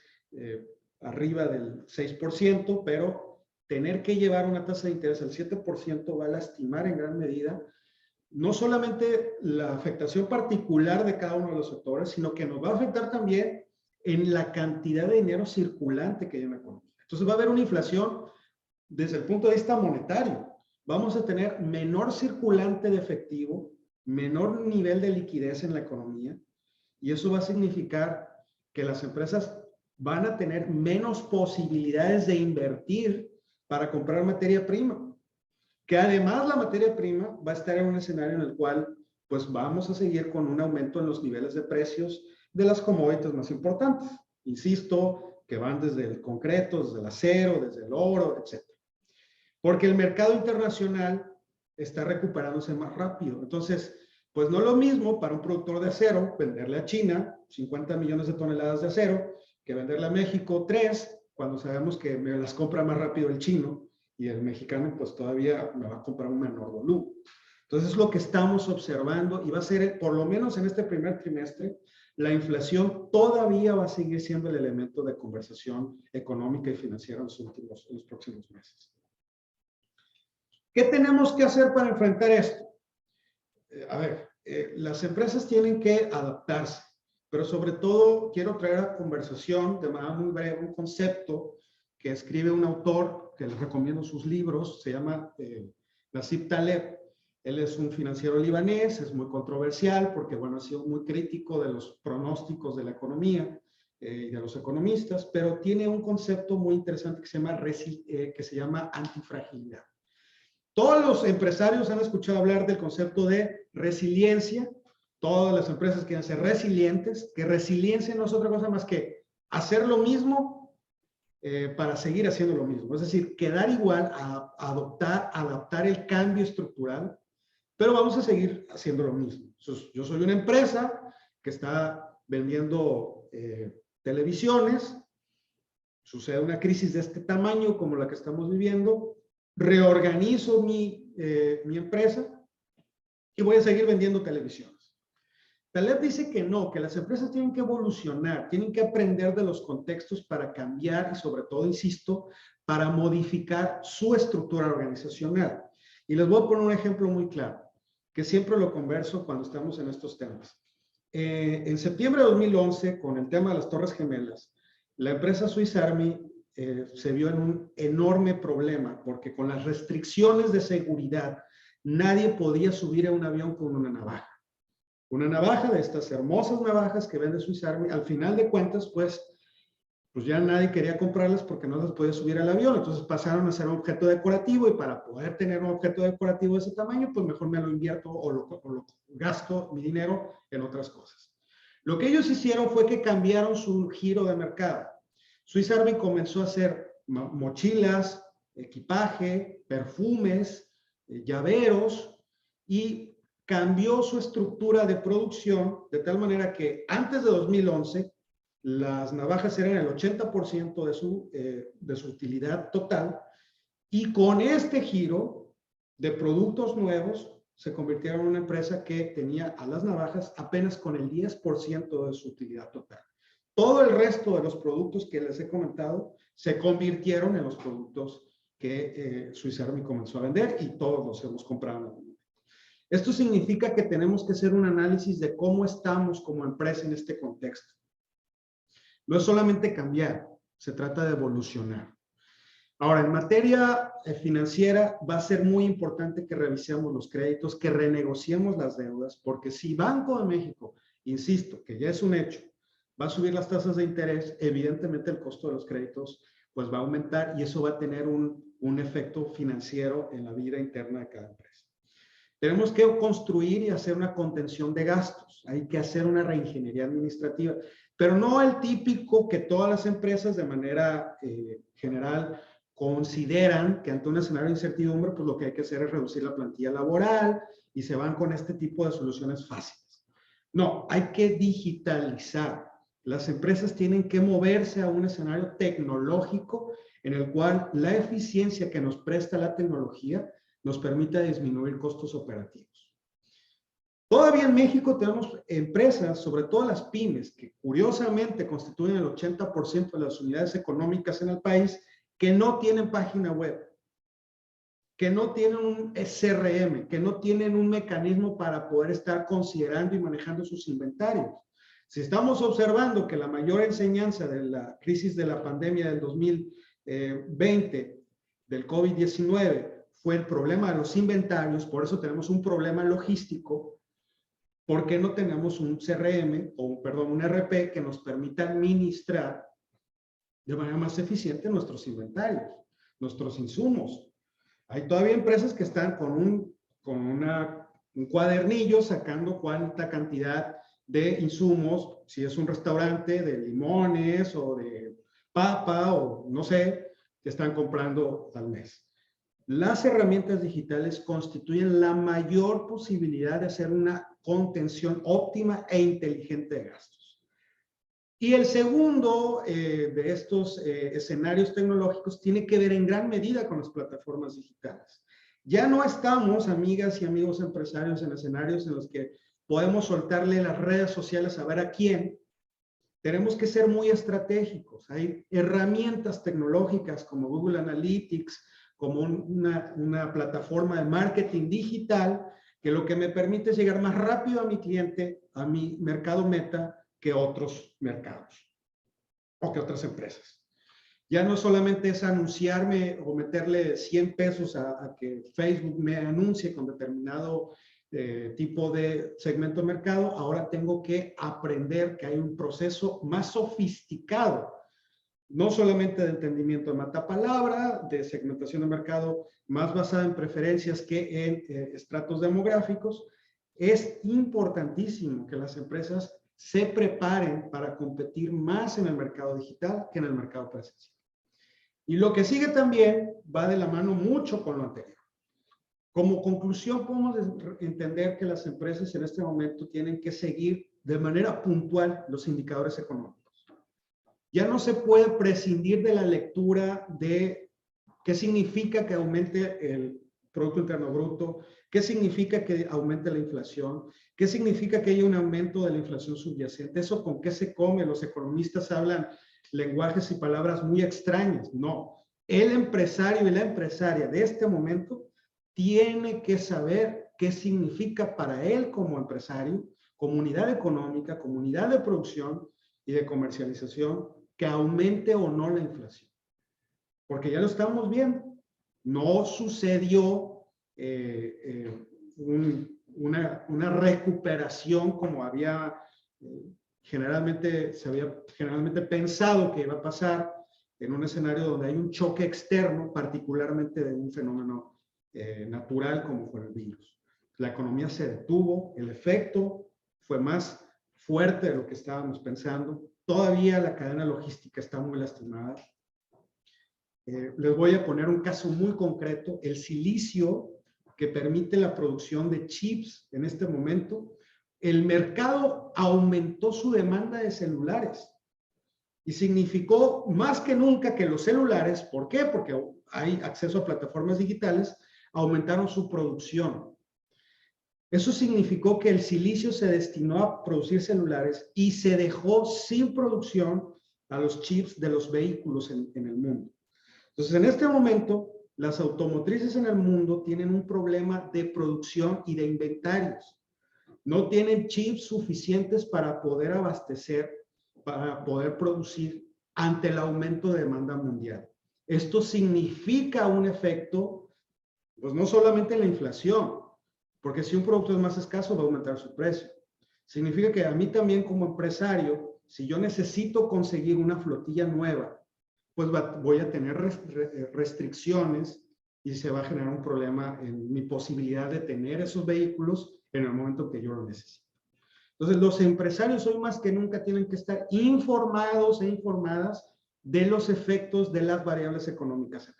arriba del 6%, pero tener que llevar una tasa de interés al 7% va a lastimar en gran medida no solamente la afectación particular de cada uno de los sectores, sino que nos va a afectar también en la cantidad de dinero circulante que hay en la economía. Entonces va a haber una inflación desde el punto de vista monetario. Vamos a tener menor circulante de efectivo, menor nivel de liquidez en la economía, y eso va a significar que las empresas van a tener menos posibilidades de invertir para comprar materia prima, que además la materia prima va a estar en un escenario en el cual pues vamos a seguir con un aumento en los niveles de precios de las commodities más importantes. Insisto, que van desde el concreto, desde el acero, desde el oro, etc. Porque el mercado internacional está recuperándose más rápido. Entonces, pues no es lo mismo para un productor de acero venderle a China 50 millones de toneladas de acero que venderle a México 3, cuando sabemos que me las compra más rápido el chino y el mexicano pues todavía me va a comprar un menor volumen. Entonces es lo que estamos observando, y va a ser, por lo menos en este primer trimestre, la inflación todavía va a seguir siendo el elemento de conversación económica y financiera en los próximos meses. ¿Qué tenemos que hacer para enfrentar esto? Las empresas tienen que adaptarse, pero sobre todo quiero traer a conversación de manera muy breve un concepto que escribe un autor que les recomiendo sus libros, se llama Nassim Taleb. Él es un financiero libanés, es muy controversial porque, bueno, ha sido muy crítico de los pronósticos de la economía y de los economistas, pero tiene un concepto muy interesante que se llama antifragilidad. Todos los empresarios han escuchado hablar del concepto de resiliencia. Todas las empresas quieren ser resilientes, que resiliencia no es otra cosa más que hacer lo mismo para seguir haciendo lo mismo. Es decir, quedar igual, a adaptar el cambio estructural, pero vamos a seguir haciendo lo mismo. Yo soy una empresa que está vendiendo televisiones, sucede una crisis de este tamaño como la que estamos viviendo, reorganizo mi empresa y voy a seguir vendiendo televisiones. Taleb dice que no, que las empresas tienen que evolucionar, tienen que aprender de los contextos para cambiar y sobre todo, insisto, para modificar su estructura organizacional. Y les voy a poner un ejemplo muy claro, que siempre lo converso cuando estamos en estos temas. En septiembre de 2011, con el tema de las Torres Gemelas, la empresa Swiss Army se vio en un enorme problema porque con las restricciones de seguridad nadie podía subir a un avión con una navaja. Una navaja de estas hermosas navajas que vende Swiss Army, al final de cuentas, pues ya nadie quería comprarlas porque no las podía subir al avión. Entonces pasaron a ser un objeto decorativo, y para poder tener un objeto decorativo de ese tamaño, pues mejor me lo invierto o lo gasto mi dinero en otras cosas. Lo que ellos hicieron fue que cambiaron su giro de mercado. Swiss Army comenzó a hacer mochilas, equipaje, perfumes, llaveros, y cambió su estructura de producción de tal manera que antes de 2011 las navajas eran el 80% de su utilidad total, y con este giro de productos nuevos se convirtieron en una empresa que tenía a las navajas apenas con el 10% de su utilidad total. Todo el resto de los productos que les he comentado se convirtieron en los productos que Swiss Army comenzó a vender, y todos los hemos comprado en algún momento. Esto significa que tenemos que hacer un análisis de cómo estamos como empresa en este contexto. No es solamente cambiar, se trata de evolucionar. Ahora, en materia financiera va a ser muy importante que revisemos los créditos, que renegociemos las deudas, porque si Banco de México, insisto, que ya es un hecho, va a subir las tasas de interés, evidentemente el costo de los créditos pues va a aumentar, y eso va a tener un efecto financiero en la vida interna de cada empresa. Tenemos que construir y hacer una contención de gastos. Hay que hacer una reingeniería administrativa, pero no el típico que todas las empresas de manera general consideran que ante un escenario de incertidumbre, pues lo que hay que hacer es reducir la plantilla laboral y se van con este tipo de soluciones fáciles. No, hay que digitalizar. Las empresas tienen que moverse a un escenario tecnológico en el cual la eficiencia que nos presta la tecnología nos permita disminuir costos operativos. Todavía en México tenemos empresas, sobre todo las pymes, que curiosamente constituyen el 80% de las unidades económicas en el país, que no tienen página web, que no tienen un CRM, que no tienen un mecanismo para poder estar considerando y manejando sus inventarios. Si estamos observando que la mayor enseñanza de la crisis de la pandemia del 2020, del COVID-19, fue el problema de los inventarios, por eso tenemos un problema logístico, porque no tenemos un CRM, o perdón, un RP que nos permita administrar de manera más eficiente nuestros inventarios, nuestros insumos. Hay todavía empresas que están con un cuadernillo sacando cuánta cantidad de insumos, si es un restaurante, de limones o de papa o no sé, que están comprando al mes. Las herramientas digitales constituyen la mayor posibilidad de hacer una contención óptima e inteligente de gastos. Y el segundo de estos escenarios tecnológicos tiene que ver en gran medida con las plataformas digitales. Ya no estamos, amigas y amigos empresarios, en escenarios en los que podemos soltarle las redes sociales a ver a quién. Tenemos que ser muy estratégicos. Hay herramientas tecnológicas como Google Analytics, como una plataforma de marketing digital, que lo que me permite es llegar más rápido a mi cliente, a mi mercado meta, que otros mercados o que otras empresas. Ya no solamente es anunciarme o meterle 100 pesos a que Facebook me anuncie con determinado tipo de segmento de mercado. Ahora tengo que aprender que hay un proceso más sofisticado, no solamente de entendimiento de matapalabra, de segmentación de mercado más basada en preferencias que en estratos demográficos. Es importantísimo que las empresas se preparen para competir más en el mercado digital que en el mercado presencial. Y lo que sigue también va de la mano mucho con lo anterior. Como conclusión, podemos entender que las empresas en este momento tienen que seguir de manera puntual los indicadores económicos. Ya no se puede prescindir de la lectura de qué significa que aumente el Producto Interno Bruto, qué significa que aumente la inflación, qué significa que haya un aumento de la inflación subyacente, eso con qué se come. Los economistas hablan lenguajes y palabras muy extrañas. No, el empresario y la empresaria de este momento tiene que saber qué significa para él como empresario, como unidad económica, como unidad de producción y de comercialización, que aumente o no la inflación. Porque ya lo estamos viendo. No sucedió una recuperación como había generalmente pensado que iba a pasar en un escenario donde hay un choque externo, particularmente de un fenómeno natural como fue el virus. La economía se detuvo, el efecto fue más fuerte de lo que estábamos pensando. Todavía la cadena logística está muy lastimada. Les voy a poner un caso muy concreto. El silicio que permite la producción de chips en este momento, el mercado aumentó su demanda de celulares y significó más que nunca que los celulares, ¿por qué? Porque hay acceso a plataformas digitales, aumentaron su producción. Eso significó que el silicio se destinó a producir celulares y se dejó sin producción a los chips de los vehículos en el mundo. Entonces, en este momento, las automotrices en el mundo tienen un problema de producción y de inventarios. No tienen chips suficientes para poder abastecer, para poder producir ante el aumento de demanda mundial. Esto significa un efecto, pues no solamente en la inflación, porque si un producto es más escaso va a aumentar su precio. Significa que a mí también como empresario, si yo necesito conseguir una flotilla nueva, pues voy a tener restricciones y se va a generar un problema en mi posibilidad de tener esos vehículos en el momento que yo lo necesito. Entonces, los empresarios hoy más que nunca tienen que estar informados e informadas de los efectos de las variables económicas.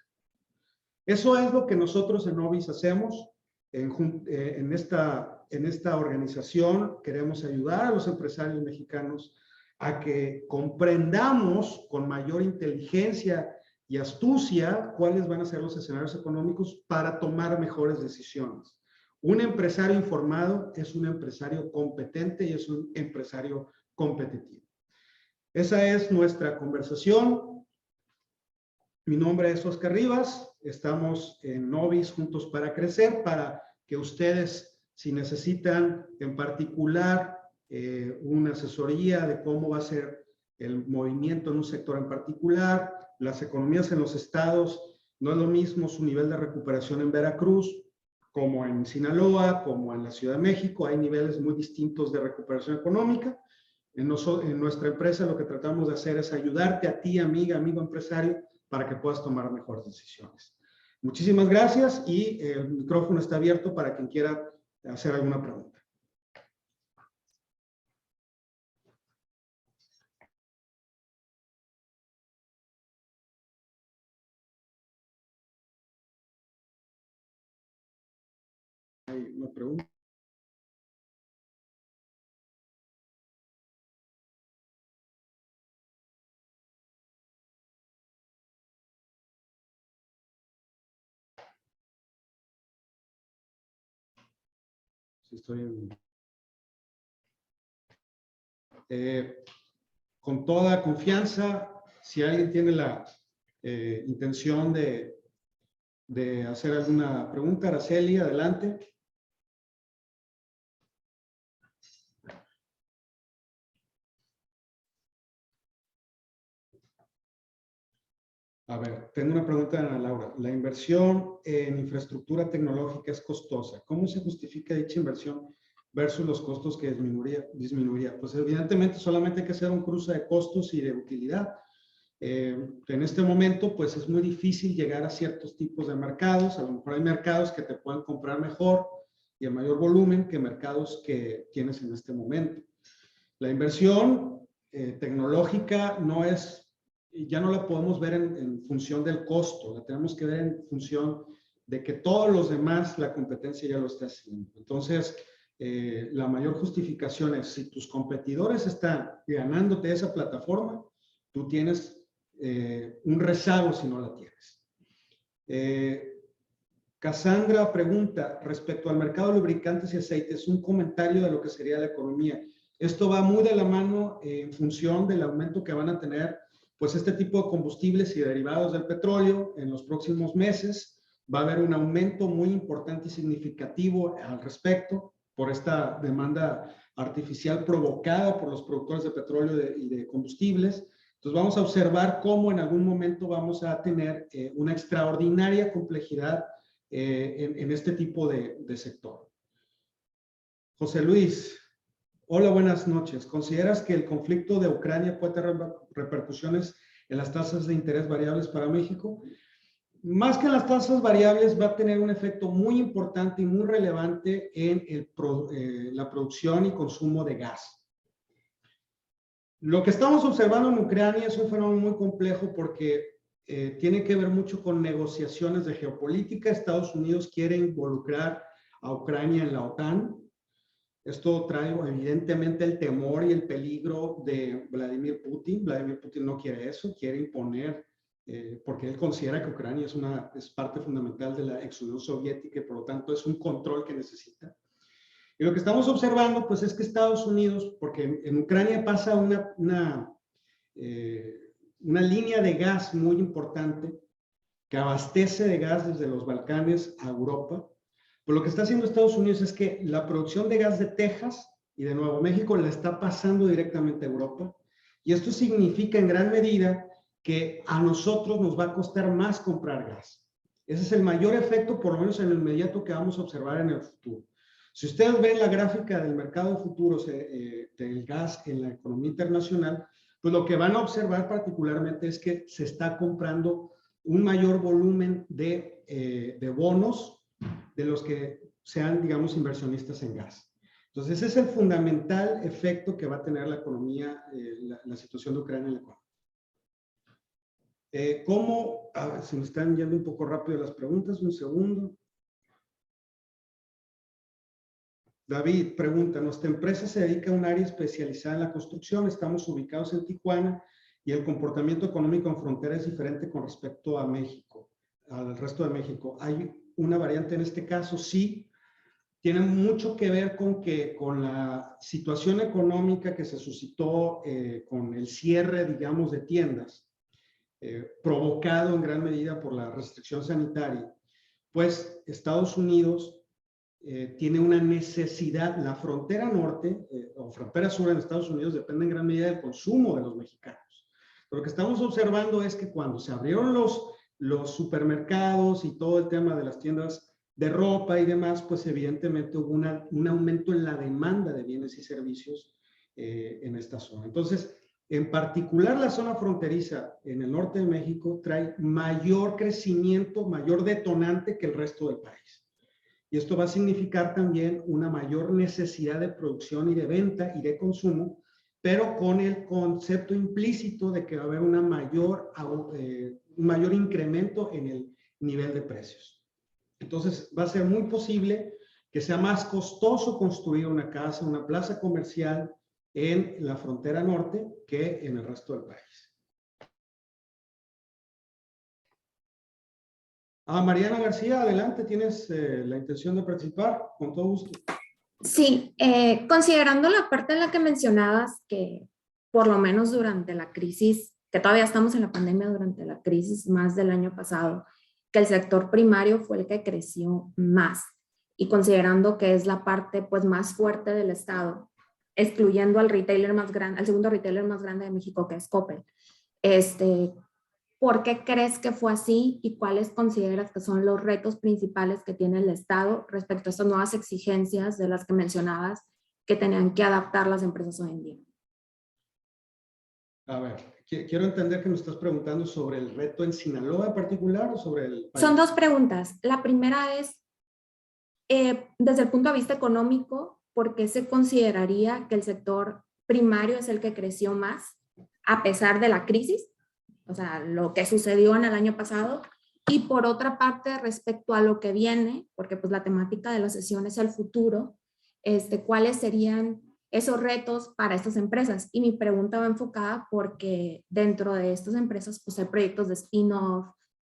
Eso es lo que nosotros en Novis hacemos. En esta organización queremos ayudar a los empresarios mexicanos a que comprendamos con mayor inteligencia y astucia cuáles van a ser los escenarios económicos para tomar mejores decisiones. Un empresario informado es un empresario competente y es un empresario competitivo. Esa es nuestra conversación. Mi nombre es Oscar Rivas. Estamos en Novis Juntos para Crecer, para que ustedes, si necesitan en particular una asesoría de cómo va a ser el movimiento en un sector en particular, las economías en los estados, no es lo mismo su nivel de recuperación en Veracruz como en Sinaloa, como en la Ciudad de México. Hay niveles muy distintos de recuperación económica. En nuestra empresa lo que tratamos de hacer es ayudarte a ti, amiga, amigo empresario, para que puedas tomar mejores decisiones. Muchísimas gracias y el micrófono está abierto para quien quiera hacer alguna pregunta. ¿Hay una pregunta? Sí, estoy con toda confianza, si alguien tiene la intención de hacer alguna pregunta, Araceli, adelante. A ver, tengo una pregunta de Ana Laura. La inversión en infraestructura tecnológica es costosa. ¿Cómo se justifica dicha inversión versus los costos que disminuiría? Pues evidentemente solamente hay que hacer un cruce de costos y de utilidad. En este momento, pues es muy difícil llegar a ciertos tipos de mercados. A lo mejor hay mercados que te pueden comprar mejor y en mayor volumen que mercados que tienes en este momento. La inversión tecnológica no es, ya no la podemos ver en función del costo, la tenemos que ver en función de que todos los demás, la competencia ya lo está haciendo. Entonces, la mayor justificación es, si tus competidores están ganándote esa plataforma, tú tienes un rezago si no la tienes. Cassandra pregunta, respecto al mercado de lubricantes y aceites, un comentario de lo que sería la economía. Esto va muy de la mano en función del aumento que van a tener pues este tipo de combustibles y derivados del petróleo en los próximos meses. Va a haber un aumento muy importante y significativo al respecto por esta demanda artificial provocada por los productores de petróleo y de combustibles. Entonces vamos a observar cómo en algún momento vamos a tener una extraordinaria complejidad en este tipo de sector. José Luis, hola, buenas noches. ¿Consideras que el conflicto de Ucrania puede tener repercusiones en las tasas de interés variables para México? Más que en las tasas variables, va a tener un efecto muy importante y muy relevante en la producción y consumo de gas. Lo que estamos observando en Ucrania es un fenómeno muy complejo porque tiene que ver mucho con negociaciones de geopolítica. Estados Unidos quiere involucrar a Ucrania en la OTAN. Esto trae evidentemente el temor y el peligro de Vladimir Putin. Vladimir Putin no quiere eso, quiere imponer, porque él considera que Ucrania es parte fundamental de la ex Unión Soviética y por lo tanto es un control que necesita. Y lo que estamos observando pues es que Estados Unidos, porque en Ucrania pasa una línea de gas muy importante que abastece de gas desde los Balcanes a Europa. Pues lo que está haciendo Estados Unidos es que la producción de gas de Texas y de Nuevo México la está pasando directamente a Europa. Y esto significa en gran medida que a nosotros nos va a costar más comprar gas. Ese es el mayor efecto, por lo menos en el inmediato, que vamos a observar en el futuro. Si ustedes ven la gráfica del mercado de futuros del gas en la economía internacional, pues lo que van a observar particularmente es que se está comprando un mayor volumen de bonos de los que sean, digamos, inversionistas en gas. Entonces, ese es el fundamental efecto que va a tener la economía, la situación de Ucrania en la economía. ¿Cómo? A ver, se me están yendo un poco rápido las preguntas, un segundo. David pregunta, nuestra empresa se dedica a un área especializada en la construcción, estamos ubicados en Tijuana y el comportamiento económico en frontera es diferente con respecto a México, al resto de México. ¿Hay una variante en este caso? Sí, tiene mucho que ver con la situación económica que se suscitó con el cierre, digamos, de tiendas, provocado en gran medida por la restricción sanitaria. Pues Estados Unidos tiene una necesidad, la frontera norte o frontera sur en Estados Unidos depende en gran medida del consumo de los mexicanos. Lo que estamos observando es que cuando se abrieron los supermercados y todo el tema de las tiendas de ropa y demás, pues evidentemente hubo un aumento en la demanda de bienes y servicios en esta zona. Entonces, en particular la zona fronteriza en el norte de México trae mayor crecimiento, mayor detonante que el resto del país. Y esto va a significar también una mayor necesidad de producción y de venta y de consumo, pero con el concepto implícito de que va a haber un mayor incremento en el nivel de precios. Entonces, va a ser muy posible que sea más costoso construir una casa, una plaza comercial en la frontera norte que en el resto del país. Mariana García, adelante, tienes la intención de participar, con todo gusto. Sí, considerando la parte en la que mencionabas que por lo menos durante la crisis, que todavía estamos en la pandemia, durante la crisis más del año pasado, que el sector primario fue el que creció más y considerando que es la parte pues más fuerte del estado, excluyendo al retailer más grande, al segundo retailer más grande de México que es Coppel, ¿por qué crees que fue así y cuáles consideras que son los retos principales que tiene el Estado respecto a estas nuevas exigencias de las que mencionabas que tenían que adaptar las empresas hoy en día? A ver, quiero entender que me estás preguntando sobre el reto en Sinaloa en particular o sobre el país. Son dos preguntas. La primera es, desde el punto de vista económico, ¿por qué se consideraría que el sector primario es el que creció más a pesar de la crisis? O sea, lo que sucedió en el año pasado. Y por otra parte, respecto a lo que viene, porque pues la temática de la sesión es el futuro, ¿cuáles serían esos retos para estas empresas? Y mi pregunta va enfocada porque dentro de estas empresas pues hay proyectos de spin-off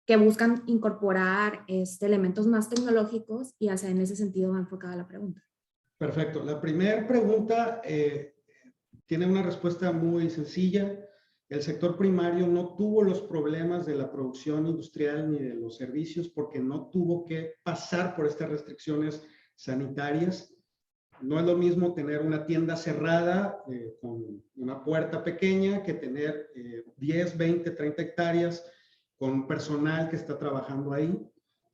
que buscan incorporar elementos más tecnológicos y hacia en ese sentido va enfocada la pregunta. Perfecto. La primera pregunta tiene una respuesta muy sencilla. El sector primario no tuvo los problemas de la producción industrial ni de los servicios porque no tuvo que pasar por estas restricciones sanitarias. No es lo mismo tener una tienda cerrada con una puerta pequeña que tener 10, 20, 30 hectáreas con personal que está trabajando ahí.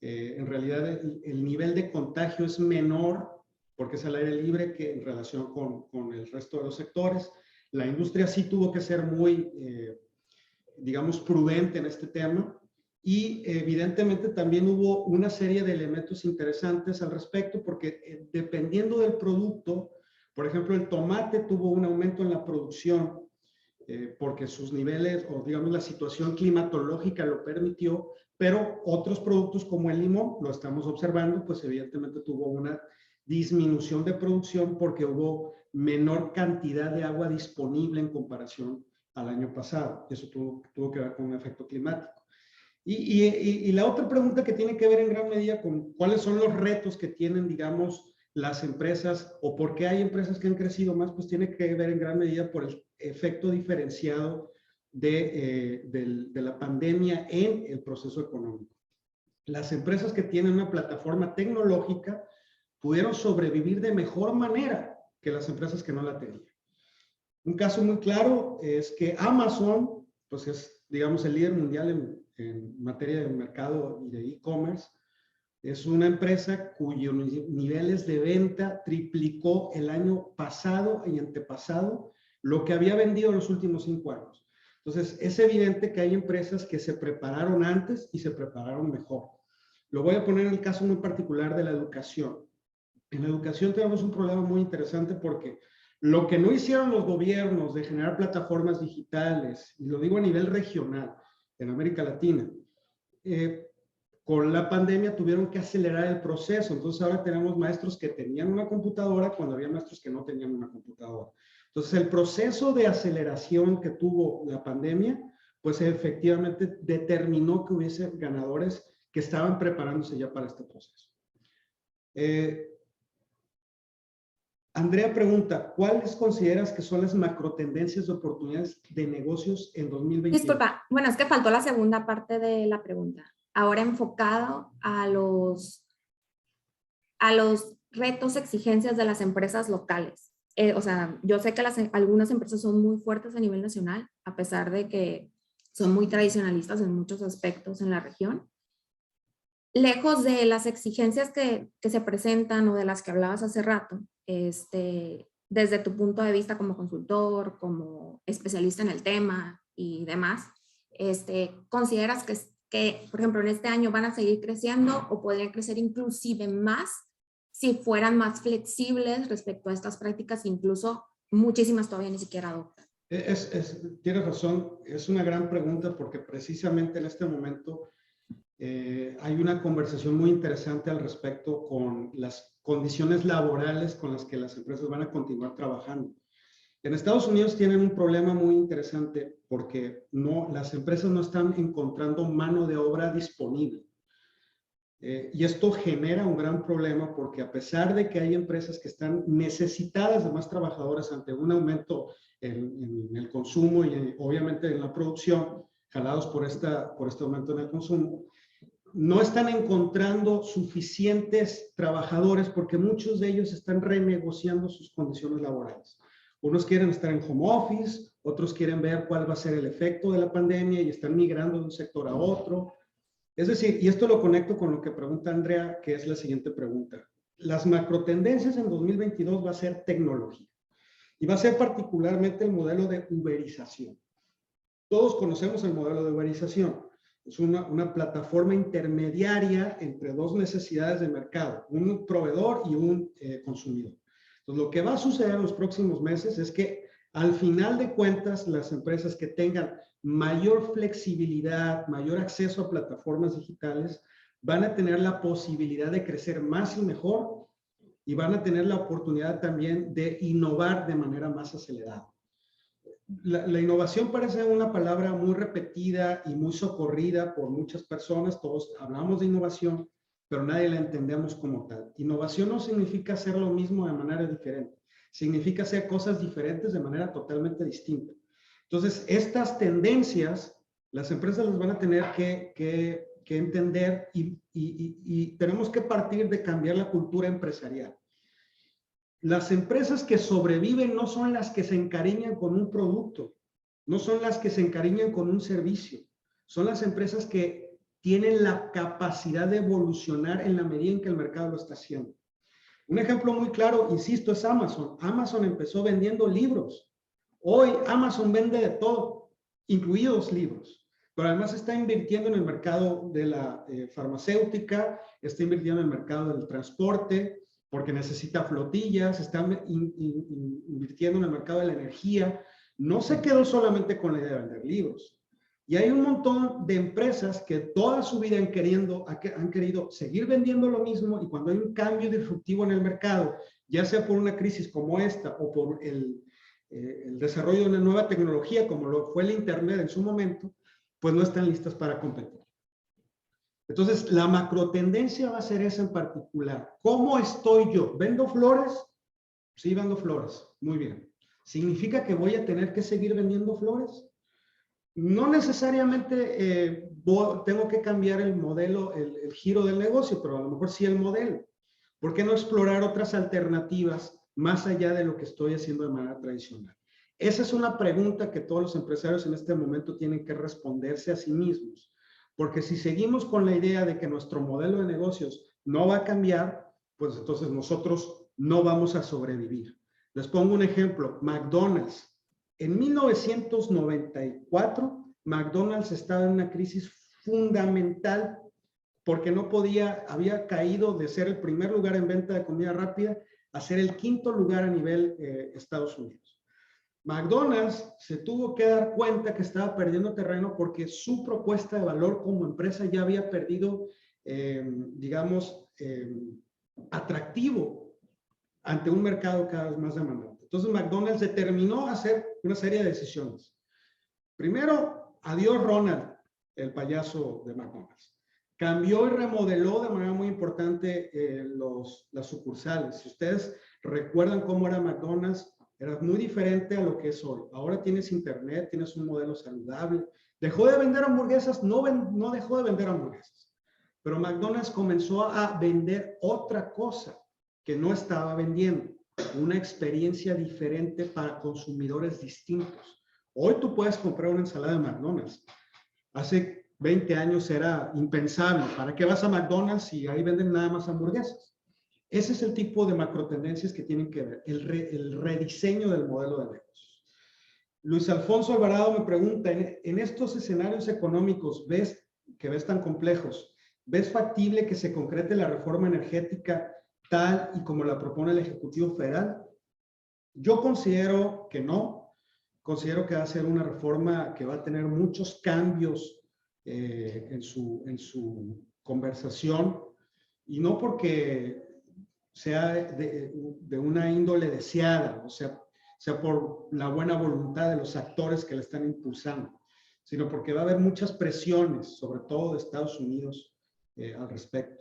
En realidad el nivel de contagio es menor porque es al aire libre que en relación con el resto de los sectores. La industria sí tuvo que ser muy, digamos, prudente en este tema y evidentemente también hubo una serie de elementos interesantes al respecto porque dependiendo del producto, por ejemplo, el tomate tuvo un aumento en la producción porque sus niveles, o digamos la situación climatológica lo permitió, pero otros productos como el limón, lo estamos observando, pues evidentemente tuvo una disminución de producción porque hubo menor cantidad de agua disponible en comparación al año pasado. Eso tuvo que ver con un efecto climático. Y la otra pregunta que tiene que ver en gran medida con cuáles son los retos que tienen, digamos, las empresas o por qué hay empresas que han crecido más, pues tiene que ver en gran medida por el efecto diferenciado de la pandemia en el proceso económico. Las empresas que tienen una plataforma tecnológica pudieron sobrevivir de mejor manera que las empresas que no la tenían. Un caso muy claro es que Amazon, pues es, digamos, el líder mundial en materia de mercado y de e-commerce. Es una empresa cuyos niveles de venta triplicó el año pasado y antepasado lo que había vendido en los últimos 5 años. Entonces, es evidente que hay empresas que se prepararon antes y se prepararon mejor. Lo voy a poner en el caso muy particular de la educación. En la educación tenemos un problema muy interesante porque lo que no hicieron los gobiernos de generar plataformas digitales, y lo digo a nivel regional, en América Latina, con la pandemia tuvieron que acelerar el proceso. Entonces ahora tenemos maestros que tenían una computadora cuando había maestros que no tenían una computadora. Entonces el proceso de aceleración que tuvo la pandemia, pues efectivamente determinó que hubiese ganadores que estaban preparándose ya para este proceso. Andrea pregunta, ¿cuáles consideras que son las macrotendencias de oportunidades de negocios en 2021? Disculpa, bueno, es que faltó la segunda parte de la pregunta. Ahora enfocado a los retos, exigencias de las empresas locales. O sea, yo sé que algunas empresas son muy fuertes a nivel nacional, a pesar de que son muy tradicionalistas en muchos aspectos en la región. Lejos de las exigencias que se presentan o de las que hablabas hace rato, desde tu punto de vista como consultor, como especialista en el tema y demás, ¿consideras que, por ejemplo, en este año van a seguir creciendo o podrían crecer inclusive más si fueran más flexibles respecto a estas prácticas, incluso muchísimas todavía ni siquiera adoptan? Tienes razón, es una gran pregunta porque precisamente en este momento hay una conversación muy interesante al respecto con las condiciones laborales con las que las empresas van a continuar trabajando. En Estados Unidos tienen un problema muy interesante porque las empresas no están encontrando mano de obra disponible. Y esto genera un gran problema porque a pesar de que hay empresas que están necesitadas de más trabajadores ante un aumento en el consumo y obviamente en la producción, jalados por este aumento en el consumo, no están encontrando suficientes trabajadores porque muchos de ellos están renegociando sus condiciones laborales. Unos quieren estar en home office, otros quieren ver cuál va a ser el efecto de la pandemia y están migrando de un sector a otro. Es decir, y esto lo conecto con lo que pregunta Andrea, que es la siguiente pregunta. Las macrotendencias en 2022 va a ser tecnología y va a ser particularmente el modelo de uberización. Todos conocemos el modelo de uberización. Es una plataforma intermediaria entre dos necesidades de mercado, un proveedor y un consumidor. Entonces, lo que va a suceder en los próximos meses es que al final de cuentas, las empresas que tengan mayor flexibilidad, mayor acceso a plataformas digitales, van a tener la posibilidad de crecer más y mejor y van a tener la oportunidad también de innovar de manera más acelerada. La innovación parece una palabra muy repetida y muy socorrida por muchas personas. Todos hablamos de innovación, pero nadie la entendemos como tal. Innovación no significa hacer lo mismo de manera diferente. Significa hacer cosas diferentes de manera totalmente distinta. Entonces, estas tendencias, las empresas las van a tener que entender y tenemos que partir de cambiar la cultura empresarial. Las empresas que sobreviven no son las que se encariñan con un producto, no son las que se encariñan con un servicio, son las empresas que tienen la capacidad de evolucionar en la medida en que el mercado lo está haciendo. Un ejemplo muy claro, insisto, es Amazon. Amazon empezó vendiendo libros. Hoy Amazon vende de todo, incluidos libros, pero además está invirtiendo en el mercado de la farmacéutica, está invirtiendo en el mercado del transporte, porque necesita flotillas, está invirtiendo en el mercado de la energía, no se quedó solamente con la idea de vender libros. Y hay un montón de empresas que toda su vida han querido seguir vendiendo lo mismo, y cuando hay un cambio disruptivo en el mercado, ya sea por una crisis como esta o por el desarrollo de una nueva tecnología como lo fue el Internet en su momento, pues no están listas para competir. Entonces, la macrotendencia va a ser esa en particular. ¿Cómo estoy yo? ¿Vendo flores? Sí, vendo flores. Muy bien. ¿Significa que voy a tener que seguir vendiendo flores? No necesariamente tengo que cambiar el modelo, el giro del negocio, pero a lo mejor sí el modelo. ¿Por qué no explorar otras alternativas más allá de lo que estoy haciendo de manera tradicional? Esa es una pregunta que todos los empresarios en este momento tienen que responderse a sí mismos. Porque si seguimos con la idea de que nuestro modelo de negocios no va a cambiar, pues entonces nosotros no vamos a sobrevivir. Les pongo un ejemplo, McDonald's. En 1994, McDonald's estaba en una crisis fundamental porque no podía, había caído de ser el primer lugar en venta de comida rápida a ser el quinto lugar a nivel Estados Unidos. McDonald's se tuvo que dar cuenta que estaba perdiendo terreno porque su propuesta de valor como empresa ya había perdido, digamos, atractivo ante un mercado cada vez más demandante. Entonces McDonald's determinó hacer una serie de decisiones. Primero, adiós Ronald, el payaso de McDonald's. Cambió y remodeló de manera muy importante las sucursales. Si ustedes recuerdan cómo era McDonald's, era muy diferente a lo que es hoy. Ahora tienes internet, tienes un modelo saludable. Dejó de vender hamburguesas, no dejó de vender hamburguesas. Pero McDonald's comenzó a vender otra cosa que no estaba vendiendo. Una experiencia diferente para consumidores distintos. Hoy tú puedes comprar una ensalada de McDonald's. Hace 20 años era impensable. ¿Para qué vas a McDonald's si ahí venden nada más hamburguesas? Ese es el tipo de macrotendencias que tienen que ver, el rediseño del modelo de negocios. Luis Alfonso Alvarado me pregunta, en estos escenarios económicos, que ves tan complejos, ¿ves factible que se concrete la reforma energética tal y como la propone el Ejecutivo Federal? Yo considero que no. Considero que va a ser una reforma que va a tener muchos cambios en su conversación, y no porque sea de una índole deseada, o sea por la buena voluntad de los actores que la están impulsando, sino porque va a haber muchas presiones, sobre todo de Estados Unidos, al respecto.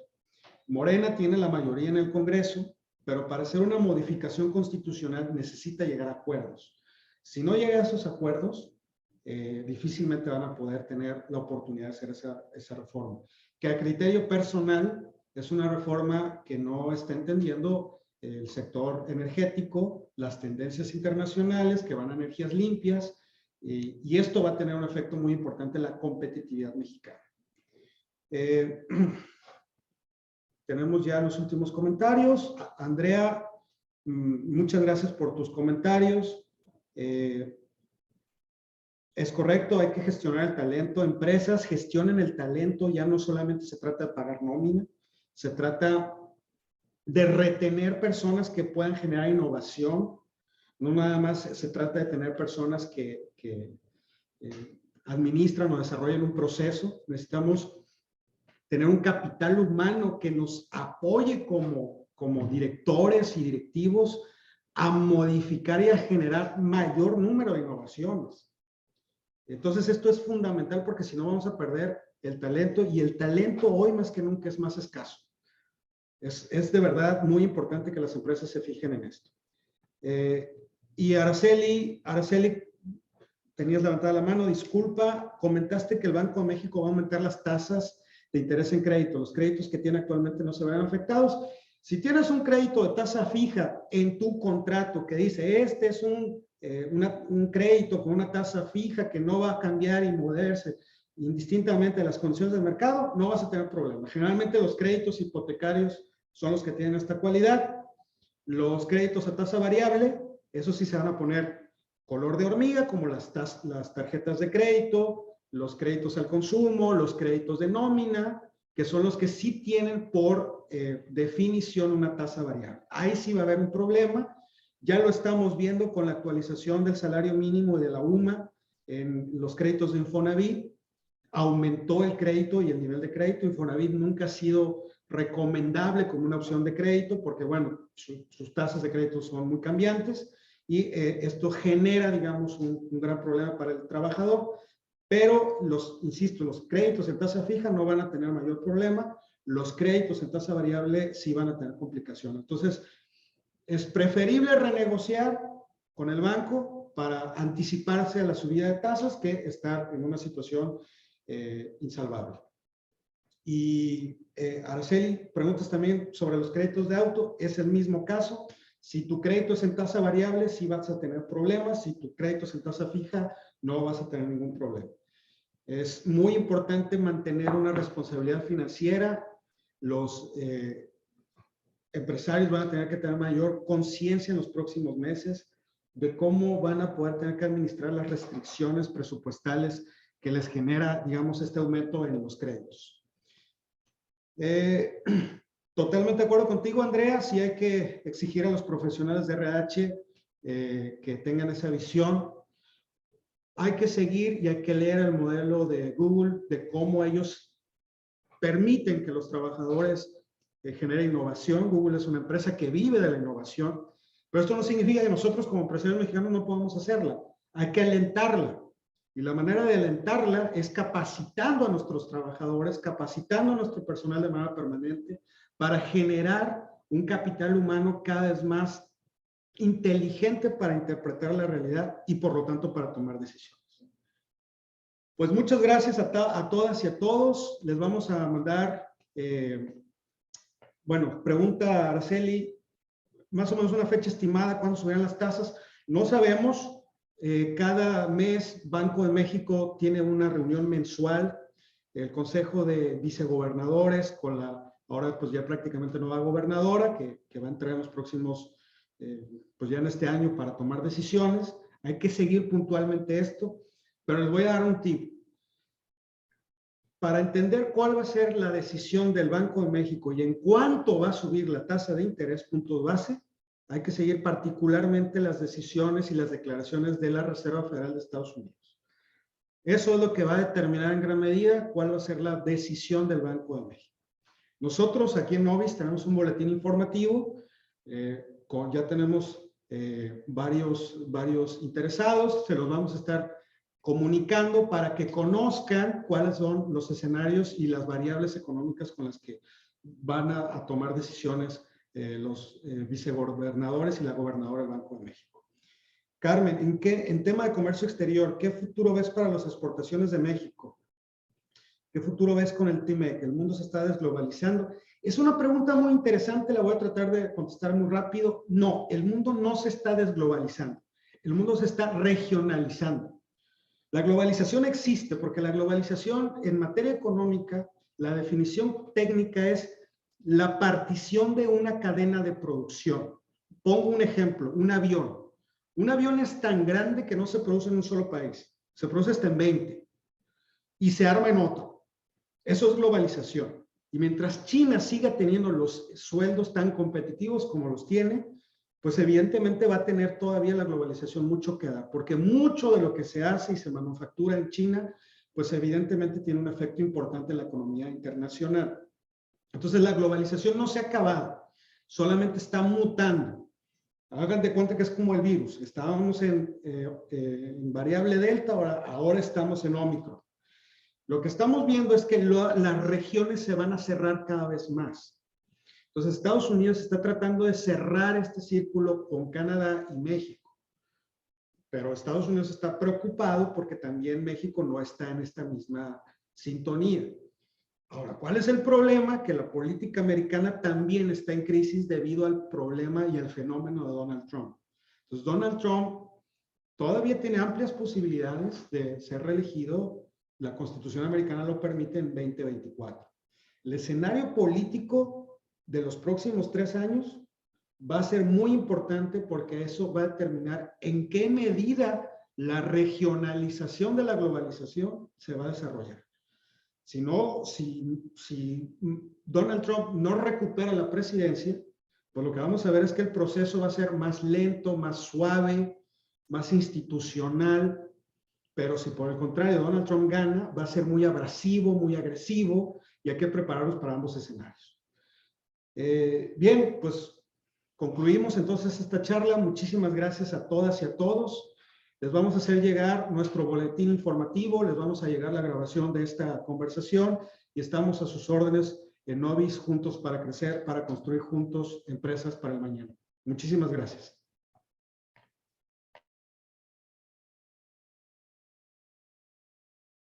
Morena tiene la mayoría en el Congreso, pero para hacer una modificación constitucional necesita llegar a acuerdos. Si no llega a esos acuerdos, difícilmente van a poder tener la oportunidad de hacer esa reforma, que a criterio personal es una reforma que no está entendiendo el sector energético, las tendencias internacionales que van a energías limpias, y esto va a tener un efecto muy importante en la competitividad mexicana. Tenemos ya los últimos comentarios. Andrea, muchas gracias por tus comentarios. Es correcto, hay que gestionar el talento. Empresas gestionen el talento, ya no solamente se trata de pagar nómina, se trata de retener personas que puedan generar innovación. No nada más se trata de tener personas que administran o desarrollan un proceso. Necesitamos tener un capital humano que nos apoye como directores y directivos a modificar y a generar mayor número de innovaciones. Entonces esto es fundamental porque si no vamos a perder el talento, y el talento hoy más que nunca es más escaso. Es de verdad muy importante que las empresas se fijen en esto. Y Araceli, tenías levantada la mano, disculpa, comentaste que el Banco de México va a aumentar las tasas de interés en crédito. Los créditos que tiene actualmente no se verán afectados. Si tienes un crédito de tasa fija en tu contrato que dice, este es un crédito con una tasa fija que no va a cambiar y moverse indistintamente de las condiciones del mercado, no vas a tener problema. Generalmente los créditos hipotecarios son los que tienen esta cualidad. Los créditos a tasa variable, esos sí se van a poner color de hormiga, como las tarjetas de crédito, los créditos al consumo, los créditos de nómina, que son los que sí tienen por definición una tasa variable. Ahí sí va a haber un problema, Ya lo estamos viendo con la actualización del salario mínimo y de la UMA en los créditos de Infonavit. Aumentó el crédito y el nivel de crédito. Infonavit nunca ha sido recomendable como una opción de crédito porque, bueno, sus tasas de crédito son muy cambiantes y esto genera, digamos, un gran problema para el trabajador. Pero, insisto, los créditos en tasa fija no van a tener mayor problema. Los créditos en tasa variable sí van a tener complicaciones. Entonces, es preferible renegociar con el banco para anticiparse a la subida de tasas que estar en una situación insalvable. Y Araceli, preguntas también sobre los créditos de auto. Es el mismo caso. Si tu crédito es en tasa variable, sí vas a tener problemas. Si tu crédito es en tasa fija, no vas a tener ningún problema. Es muy importante mantener una responsabilidad financiera. Los empresarios van a tener que tener mayor conciencia en los próximos meses de cómo van a poder tener que administrar las restricciones presupuestales que les genera, digamos, este aumento en los créditos. Totalmente de acuerdo contigo, Andrea. Sí hay que exigir a los profesionales de RH que tengan esa visión. Hay que seguir y hay que leer el modelo de Google de cómo ellos permiten que los trabajadores generen innovación. Google es una empresa que vive de la innovación, pero esto no significa que nosotros como empresarios mexicanos no podamos hacerla. Hay que alentarla. Y la manera de alentarla es capacitando a nuestros trabajadores, capacitando a nuestro personal de manera permanente para generar un capital humano cada vez más inteligente para interpretar la realidad y por lo tanto para tomar decisiones. Pues muchas gracias a todas y a todos. Les vamos a mandar, bueno, pregunta Araceli, más o menos una fecha estimada, ¿cuándo subirán las tasas? No sabemos. Cada mes Banco de México tiene una reunión mensual, el Consejo de Vicegobernadores con la, ahora pues ya prácticamente nueva gobernadora que va a entrar en los próximos, pues ya en este año para tomar decisiones. Hay que seguir puntualmente esto, pero les voy a dar un tip. Para entender cuál va a ser la decisión del Banco de México y en cuánto va a subir la tasa de interés, puntos base, hay que seguir particularmente las decisiones y las declaraciones de la Reserva Federal de Estados Unidos. Eso es lo que va a determinar en gran medida cuál va a ser la decisión del Banco de México. Nosotros aquí en Novis tenemos un boletín informativo, ya tenemos varios interesados, se los vamos a estar comunicando para que conozcan cuáles son los escenarios y las variables económicas con las que van a tomar decisiones los vicegobernadores y la gobernadora del Banco de México. Carmen, en tema de comercio exterior, ¿qué futuro ves para las exportaciones de México? ¿Qué futuro ves con el TMEC? ¿El mundo se está desglobalizando? Es una pregunta muy interesante, la voy a tratar de contestar muy rápido. No, el mundo no se está desglobalizando. El mundo se está regionalizando. La globalización existe porque la globalización en materia económica, la definición técnica es la partición de una cadena de producción. Pongo un ejemplo, un avión. Un avión es tan grande que no se produce en un solo país, se produce hasta en 20 y se arma en otro. Eso es globalización. Y mientras China siga teniendo los sueldos tan competitivos como los tiene, pues evidentemente va a tener todavía la globalización mucho que dar, porque mucho de lo que se hace y se manufactura en China, pues evidentemente tiene un efecto importante en la economía internacional. Entonces la globalización no se ha acabado, solamente está mutando. Hagan de cuenta que es como el virus. Estábamos en variable delta, ahora estamos en Omicron. Lo que estamos viendo es que las regiones se van a cerrar cada vez más. Entonces Estados Unidos está tratando de cerrar este círculo con Canadá y México. Pero Estados Unidos está preocupado porque también México no está en esta misma sintonía. Ahora, ¿cuál es el problema? Que la política americana también está en crisis debido al problema y al fenómeno de Donald Trump. Entonces, Donald Trump todavía tiene amplias posibilidades de ser reelegido. La Constitución americana lo permite en 2024. El escenario político de los próximos 3 años va a ser muy importante porque eso va a determinar en qué medida la regionalización de la globalización se va a desarrollar. Si Donald Trump no recupera la presidencia, pues lo que vamos a ver es que el proceso va a ser más lento, más suave, más institucional, pero si por el contrario Donald Trump gana, va a ser muy abrasivo, muy agresivo, y hay que prepararnos para ambos escenarios. Bien, pues concluimos entonces esta charla. Muchísimas gracias a todas y a todos. Les vamos a hacer llegar nuestro boletín informativo, les vamos a llegar la grabación de esta conversación y estamos a sus órdenes en Novis, Juntos para Crecer, para construir juntos empresas para el mañana. Muchísimas gracias.